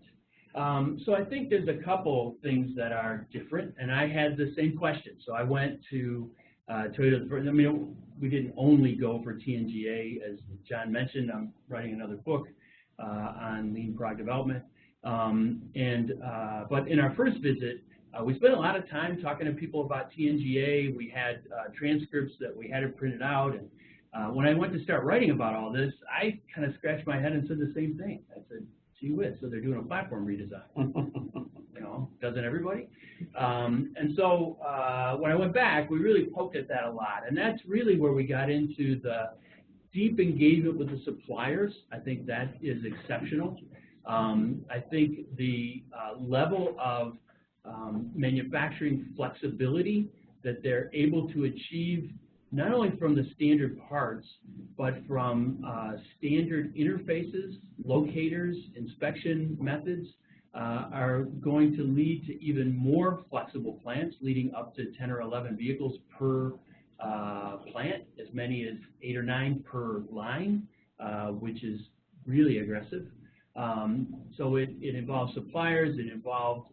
So I think there's a couple things that are different, and I had the same question. So I went to Toyota. I mean, we didn't only go for TNGA, as John mentioned. I'm writing another book on lean product development. But in our first visit, we spent a lot of time talking to people about TNGA. We had transcripts that we had it printed out, and when I went to start writing about all this, I kind of scratched my head and said the same thing. I said, gee whiz, so they're doing a platform redesign. Doesn't everybody? And so when I went back, we really poked at that a lot, and that's really where we got into the deep engagement with the suppliers. I think that is exceptional. I think the level of manufacturing flexibility that they're able to achieve, not only from the standard parts, but from standard interfaces, locators, inspection methods, are going to lead to even more flexible plants, leading up to 10 or 11 vehicles per plant, as many as 8 or 9 per line, which is really aggressive. So it involves suppliers, it involved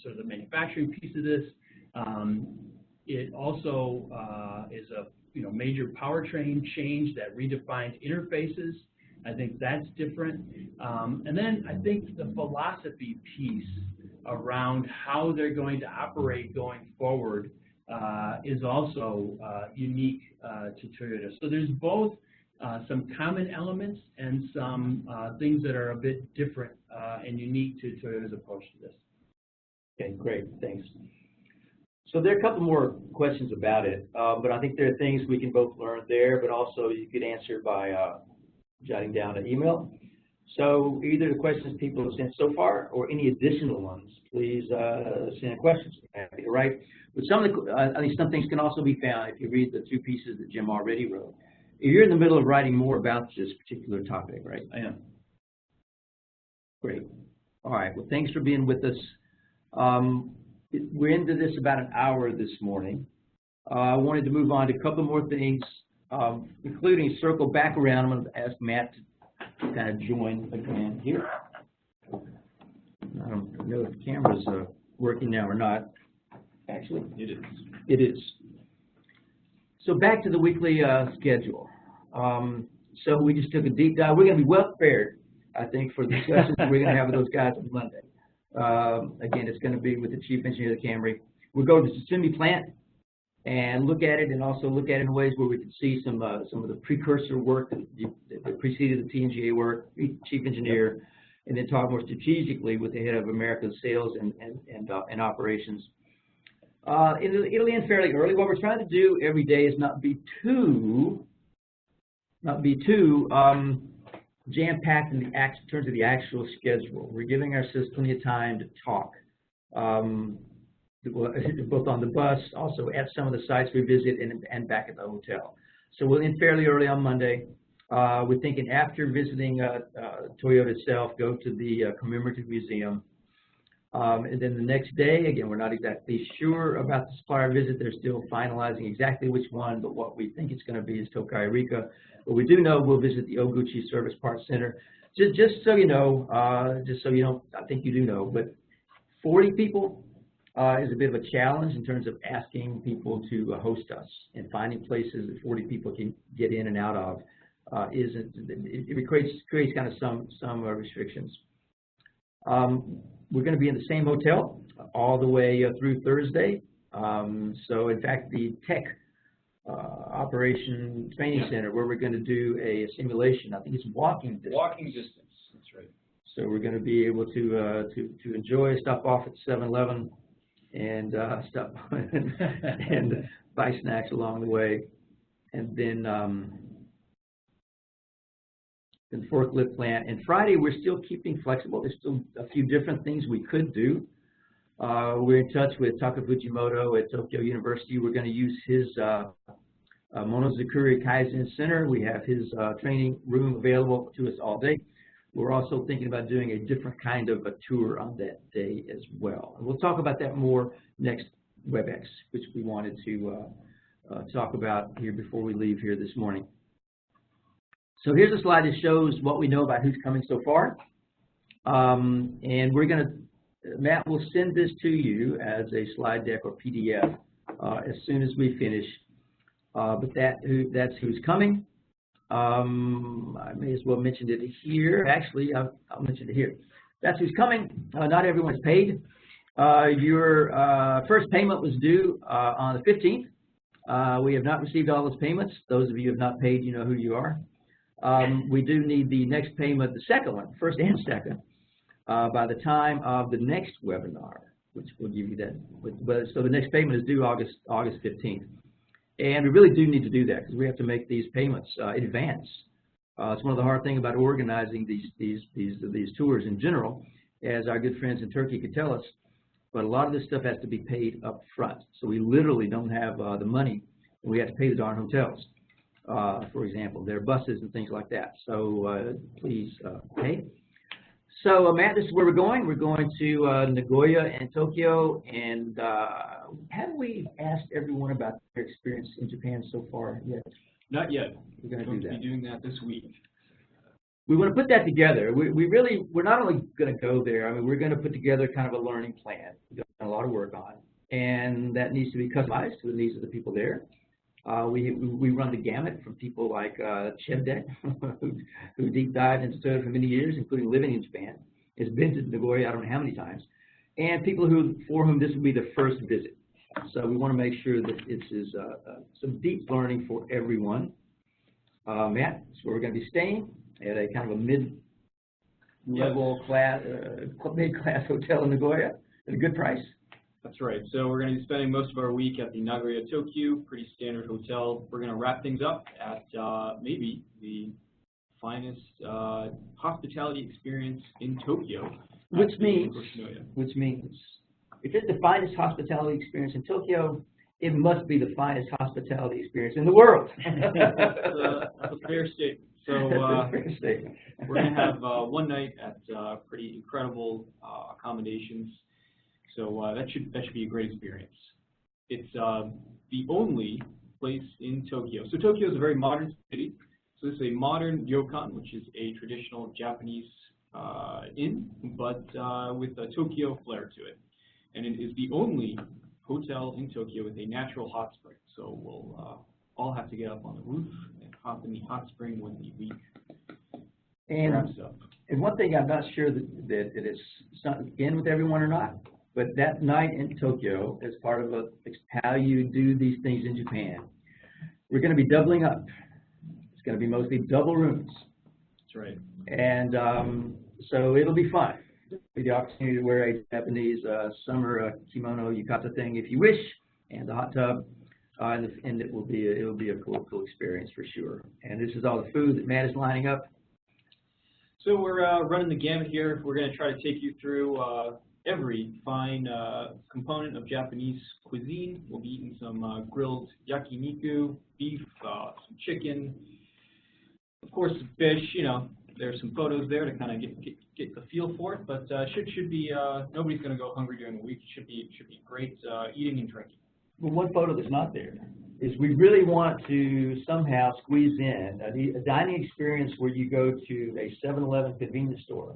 sort of the manufacturing piece of this. It also is a major powertrain change that redefines interfaces. I think that's different. And then I think the philosophy piece around how they're going to operate going forward is also unique to Toyota. So there's both some common elements and some things that are a bit different and unique to Toyota's approach to this. Okay, great, thanks. So there are a couple more questions about it, but I think there are things we can both learn there, but also you could answer by jotting down an email. So either the questions people have sent so far or any additional ones, please send questions. Happy to write. But some of the, I think some things can also be found if you read the 2 pieces that Jim already wrote. You're in the middle of writing more about this particular topic, right? I am. Great. All right. Well, thanks for being with us. We're into this about an hour this morning. I wanted to move on to a couple more things, including circle back around. I'm going to ask Matt to kind of join again here. I don't know if the camera's working now or not. Actually, It is. it is. So back to the weekly schedule. So we just took a deep dive. We're going to be well prepared, I think, for the discussions we're going to have with those guys on Monday. Again, it's going to be with the chief engineer of the Camry. We'll go to the Suzuki plant and look at it, and also look at it in ways where we can see some of the precursor work that preceded the TNGA work, chief engineer, and then talk more strategically with the head of America's sales and operations. It'll end fairly early. What we're trying to do every day is not be too jam-packed in terms of the actual schedule. We're giving ourselves plenty of time to talk, both on the bus, also at some of the sites we visit, and back at the hotel. So we'll end fairly early on Monday. We're thinking after visiting Toyota itself, go to the commemorative museum. And then the next day, again, we're not exactly sure about the supplier visit. They're still finalizing exactly which one, but what we think it's going to be is Tokai Rika. But we do know we'll visit the Oguchi Service Parts Center. Just so you know, just so you don't, I think you do know, but 40 people is a bit of a challenge in terms of asking people to host us, and finding places that 40 people can get in and out of. It creates kind of some restrictions. We're going to be in the same hotel all the way through Thursday. So in fact, the tech operation training center, where we're going to do a simulation, I think it's walking distance. Walking distance, that's right. So we're going to be able to enjoy, stop off at 7-Eleven and stop and buy snacks along the way, and then the forklift plant. And Friday, we're still keeping flexible. There's still a few different things we could do. We're in touch with Taka Fujimoto at Tokyo University. We're going to use his Monozukuri Kaizen Center. We have his training room available to us all day. We're also thinking about doing a different kind of a tour on that day as well. And we'll talk about that more next WebEx, which we wanted to talk about here before we leave here this morning. So here's a slide that shows what we know about who's coming so far. And we're going to, Matt will send this to you as a slide deck or PDF as soon as we finish. But that's who's coming. I may as well mention it here. Actually, I'll mention it here. That's who's coming. Not everyone's paid. Your first payment was due on the 15th. We have not received all those payments. Those of you who have not paid, you know who you are. We do need the next payment, the second one, first and second, by the time of the next webinar, which will give you that. But so the next payment is due August 15th. And we really do need to do that because we have to make these payments in advance. It's one of the hard things about organizing these tours in general, as our good friends in Turkey could tell us. But a lot of this stuff has to be paid up front. So we literally don't have the money. We have to pay the darn hotels, for example, their buses and things like that. So please pay. So, Matt, this is where we're going. We're going to Nagoya and Tokyo, and have we asked everyone about their experience in Japan so far yet? Not yet. We're going to do that. Be doing that this week. We want to put that together. We're not only going to go there, I mean, we're going to put together kind of a learning plan. We've done a lot of work on, and that needs to be customized to the needs of the people there. We run the gamut from people like Chevdet, who deep dived into Toyota for many years, including living in Japan, has been to Nagoya I don't know how many times, and people for whom this will be the first visit. So we want to make sure that this is some deep learning for everyone. Matt, that's where we're going to be staying, at a kind of a mid-level mid-class hotel in Nagoya at a good price. That's right. So we're going to be spending most of our week at the Nagoya Tokyo, pretty standard hotel. We're going to wrap things up at maybe the finest hospitality experience in Tokyo. Which means, if it's the finest hospitality experience in Tokyo, it must be the finest hospitality experience in the world. That's a fair statement. So we're going to have one night at pretty incredible accommodations. So that should be a great experience. It's the only place in Tokyo. So Tokyo is a very modern city. So this is a modern ryokan, which is a traditional Japanese inn, but with a Tokyo flair to it. And it is the only hotel in Tokyo with a natural hot spring. So we'll all have to get up on the roof and hop in the hot spring when the week wraps up. And one thing I'm not sure that it's sunk in with everyone or not, but that night in Tokyo, as part of how you do these things in Japan, we're going to be doubling up. It's going to be mostly double rooms. That's right. And so it'll be fun. The opportunity to wear a Japanese summer kimono yukata thing if you wish, and the hot tub, and it will be a cool experience for sure. And this is all the food that Matt is lining up. So we're running the gamut here. We're going to try to take you through every fine component of Japanese cuisine. We'll be eating some grilled yakiniku, beef, some chicken, of course fish. You know, there's some photos there to kind of get the feel for it. But should be nobody's going to go hungry during the week. It should be great eating and drinking. Well, one photo that's not there is we really want to somehow squeeze in a dining experience where you go to a 7-Eleven convenience store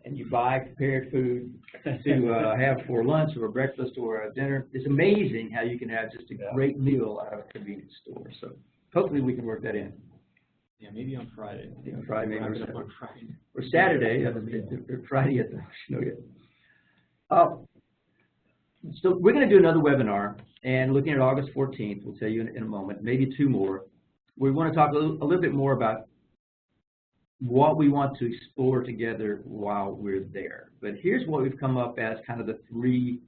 and you buy prepared food to have for lunch or breakfast or a dinner. It's amazing how you can have just a great meal out of a convenience store. So hopefully we can work that in. Yeah, maybe on Friday. Yeah, Friday, maybe on Friday. Or Saturday, or Friday at the Shinoya. So we're going to do another webinar, and looking at August 14th, we'll tell you in a moment, maybe two more. We want to talk a little bit more about what we want to explore together while we're there. But here's what we've come up as kind of the three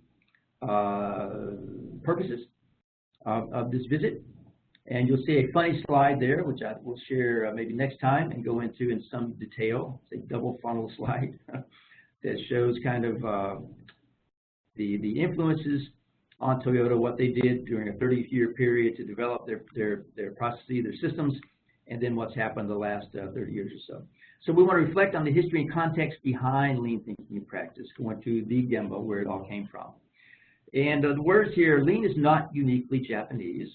purposes of this visit. And you'll see a funny slide there, which I will share maybe next time and go into in some detail. It's a double funnel slide that shows kind of the influences on Toyota, what they did during a 30-year period to develop their processes, their systems, and then what's happened the last 30 years or so. So we want to reflect on the history and context behind lean thinking and practice, going to the Gemba, where it all came from. And the words here, lean is not uniquely Japanese.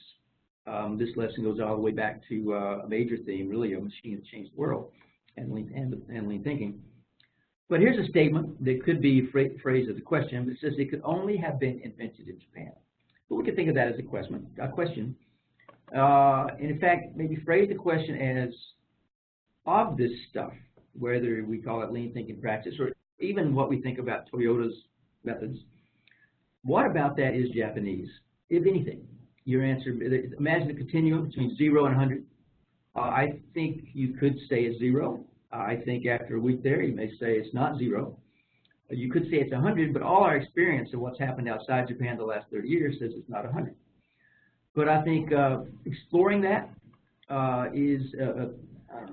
This lesson goes all the way back to a major theme, really a machine that changed the world, and lean thinking. But here's a statement that could be phrased as a question, but it says it could only have been invented in Japan. But we could think of that as a question. And in fact, maybe phrase the question as, of this stuff, whether we call it lean thinking practice or even what we think about Toyota's methods, what about that is Japanese, if anything? Your answer, imagine a continuum between 0 and 100. I think you could say it's 0. I think after a week there, you may say it's not 0. You could say it's 100, but all our experience of what's happened outside Japan the last 30 years says it's not 100. But I think exploring that is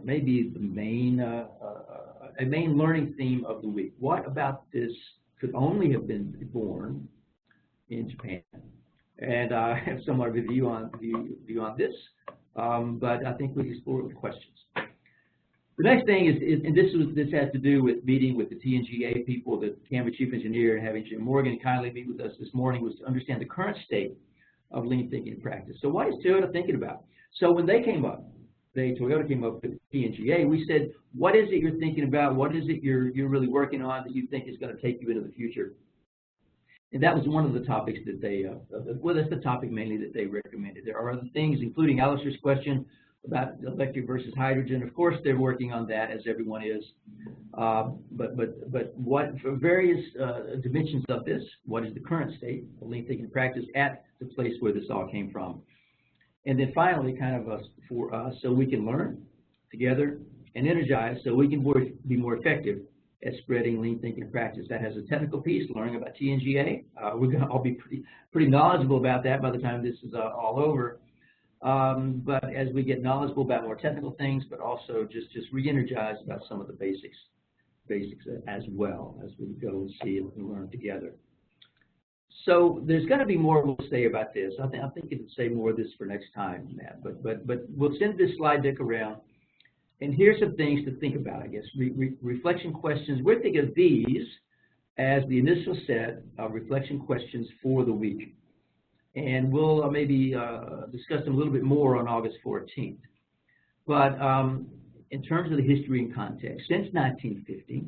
maybe the main, a main learning theme of the week. What about this could only have been born in Japan? And I have somewhat of a view on this, but I think we can explore it with questions. The next thing is and this has to do with meeting with the TNGA people, the Canvas Chief Engineer, and having Jim Morgan kindly meet with us this morning, was to understand the current state of lean thinking practice. So what is Toyota thinking about? So when they came up, Toyota came up with TNGA, we said, what is it you're thinking about? What is it you're really working on that you think is going to take you into the future? And that was one of the topics that they, well, that's the topic mainly that they recommended. There are other things, including Alistair's question about electric versus hydrogen. Of course, they're working on that, as everyone is. But what, for various dimensions of this, what is the current state of lean thinking practice at the place where this all came from? And then finally, kind of for us, so we can learn together and energize so we can be more effective at spreading lean thinking practice. That has a technical piece, learning about TNGA. We're going to all be pretty knowledgeable about that by the time this is all over. But as we get knowledgeable about more technical things, but also just re-energize about some of the basics as well as we go and see and learn together. So there's going to be more we'll say about this. I'm thinking to say more of this for next time, Matt. But we'll send this slide deck around. And here's some things to think about, I guess. Reflection questions. We're thinking of these as the initial set of reflection questions for the week. And we'll maybe discuss them a little bit more on August 14th. But in terms of the history and context, since 1950,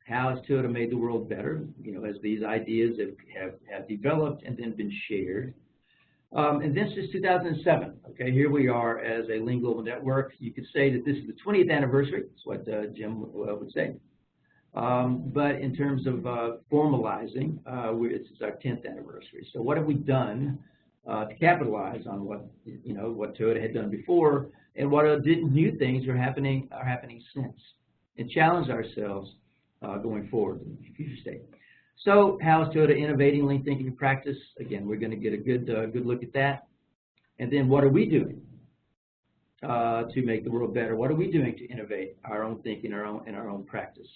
how has Toyota made the world better? You know, as these ideas have developed and then been shared. And this is 2007. Okay, here we are as a Lean Global Network. You could say that this is the 20th anniversary. That's what Jim would say. But in terms of formalizing, it's our 10th anniversary. So what have we done to capitalize on what Toyota had done before, and what new things are happening since, and challenge ourselves going forward in the future state. So how is Toyota innovating lean thinking in practice? Again, we're going to get a good look at that. And then what are we doing to make the world better? What are we doing to innovate our own thinking, our own practice?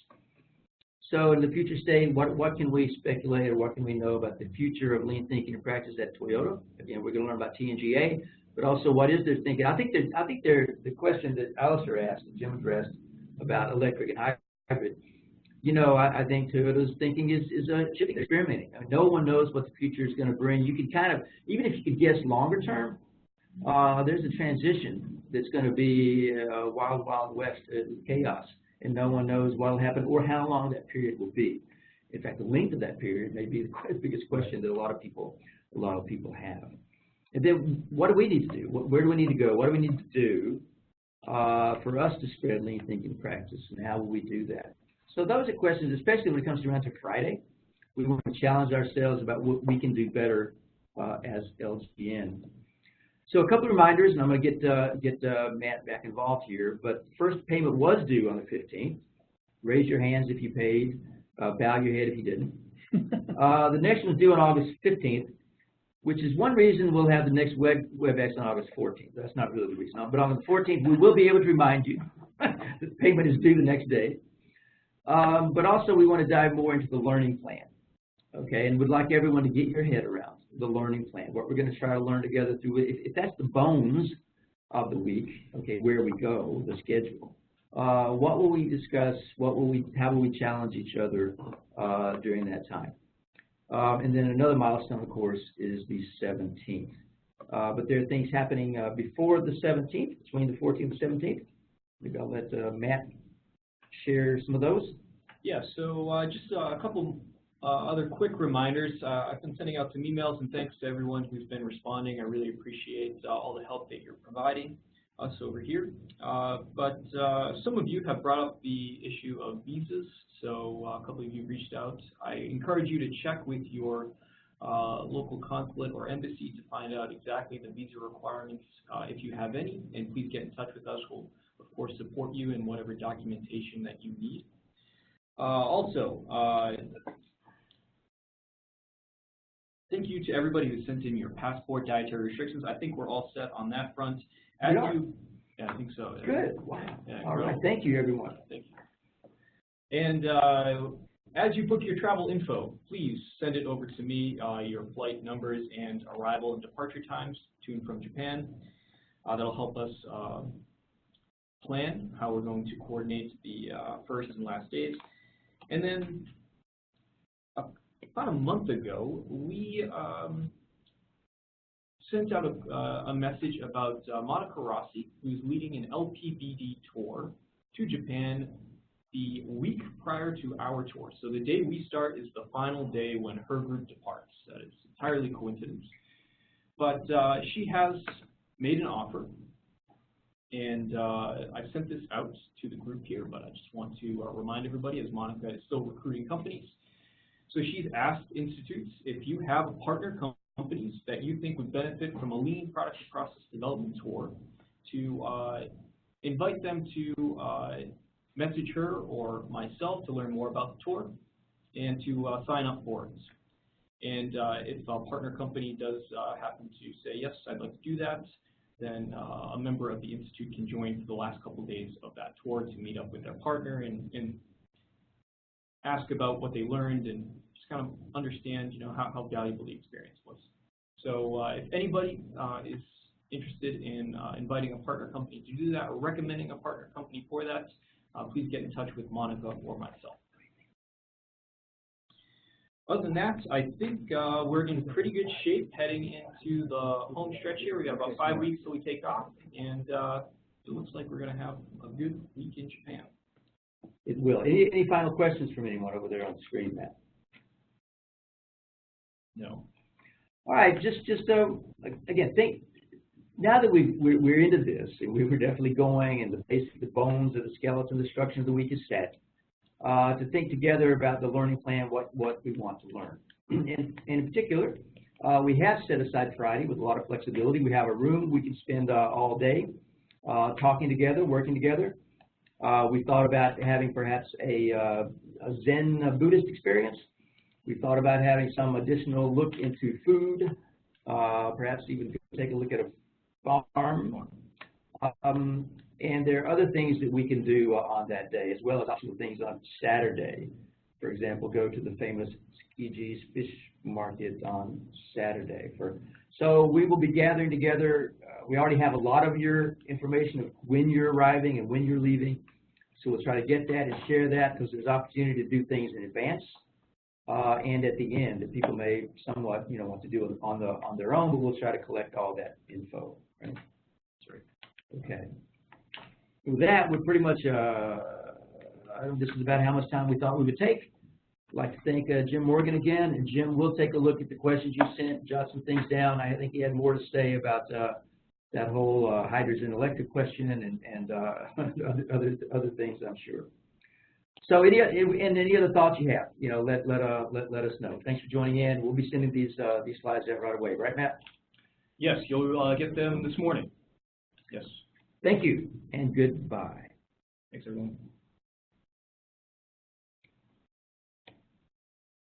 So in the future state, what can we speculate, or what can we know about the future of lean thinking and practice at Toyota? Again, we're going to learn about TNGA, but also what is their thinking? I think the question that Alistair asked and Jim addressed about electric and hybrid. You know, I think Toyota's thinking is shifting, experimenting. I mean, no one knows what the future is going to bring. You can kind of, even if you could guess longer term, there's a transition that's going to be wild, wild west chaos. And no one knows what will happen or how long that period will be. In fact, the length of that period may be the biggest question that a lot of people have. And then, what do we need to do? Where do we need to go? What do we need to do for us to spread lean thinking practice, and how will we do that? So those are questions, especially when it comes around to Friday. We want to challenge ourselves about what we can do better as LGN. So a couple of reminders, and I'm going to get Matt back involved here. But first payment was due on the 15th. Raise your hands if you paid. Bow your head if you didn't. The next one is due on August 15th, which is one reason we'll have the next WebEx on August 14th. That's not really the reason. But on the 14th, we will be able to remind you that the payment is due the next day. But also, we want to dive more into the learning plan. Okay, and we'd like everyone to get your head around the learning plan, what we're going to try to learn together through it. If that's the bones of the week, okay, where we go, the schedule, what will we discuss, how will we challenge each other during that time? And then another milestone, of course, is the 17th. But there are things happening before the 17th, between the 14th and 17th. Maybe I'll let Matt share some of those. Yeah, so just a couple other quick reminders. I've been sending out some emails, and thanks to everyone who's been responding. I really appreciate all the help that you're providing us over here. But some of you have brought up the issue of visas, so a couple of you reached out. I encourage you to check with your local consulate or embassy to find out exactly the visa requirements, if you have any, and please get in touch with us. We'll, of course, support you in whatever documentation that you need. Also, thank you to everybody who sent in your passport dietary restrictions. I think we're all set on that front. Yeah, I think so. Good. Wow. Yeah, all right. Thank you, everyone. Thank you. And as you book your travel info, please send it over to me, your flight numbers and arrival and departure times to and from Japan. That'll help us plan, how we're going to coordinate the first and last days. And then about a month ago, we sent out a message about Monica Rossi, who's leading an LPBD tour to Japan the week prior to our tour. So the day we start is the final day when her group departs. It's entirely coincidence. But she has made an offer, and I sent this out to the group here, but I just want to remind everybody, as Monica is still recruiting companies. So she's asked institutes, if you have partner companies that you think would benefit from a lean product and process development tour, to invite them to message her or myself to learn more about the tour and to sign up for it. And if a partner company does happen to say, yes, I'd like to do that, then a member of the institute can join for the last couple of days of that tour to meet up with their partner and ask about what they learned and just kind of understand, how valuable the experience was. So if anybody is interested in inviting a partner company to do that or recommending a partner company for that, please get in touch with Monica or myself. Other than that, I think we're in pretty good shape heading into the home stretch here. We got about 5 weeks till we take off, and it looks like we're going to have a good week in Japan. It will. Any final questions from anyone over there on the screen, Matt? No. All right, just again, now that we're into this, and we were definitely going, and the bones of the skeleton, the structure of the week is set, to think together about the learning plan, what we want to learn. And in particular, we have set aside Friday with a lot of flexibility. We have a room we can spend all day talking together, working together. We thought about having perhaps a Zen Buddhist experience. We thought about having some additional look into food, perhaps even take a look at a farm. And there are other things that we can do on that day, as well as optional things on Saturday. For example, go to the famous Tsukiji's fish market on Saturday. So we will be gathering together. We already have a lot of your information of when you're arriving and when you're leaving. So we'll try to get that and share that, because there's opportunity to do things in advance. And at the end, that people may somewhat, want to do it on their own, but we'll try to collect all that info. Right? That's right. Okay. With that, we're pretty much, this is about how much time we thought we would take. I'd like to thank Jim Morgan again, and Jim will take a look at the questions you sent, jot some things down. I think he had more to say about that whole hydrogen electric question and other things, I'm sure. So any other thoughts you have, let us know. Thanks for joining in. We'll be sending these slides out right away, right, Matt? Yes, you'll get them this morning. Yes. Thank you, and goodbye. Thanks, everyone.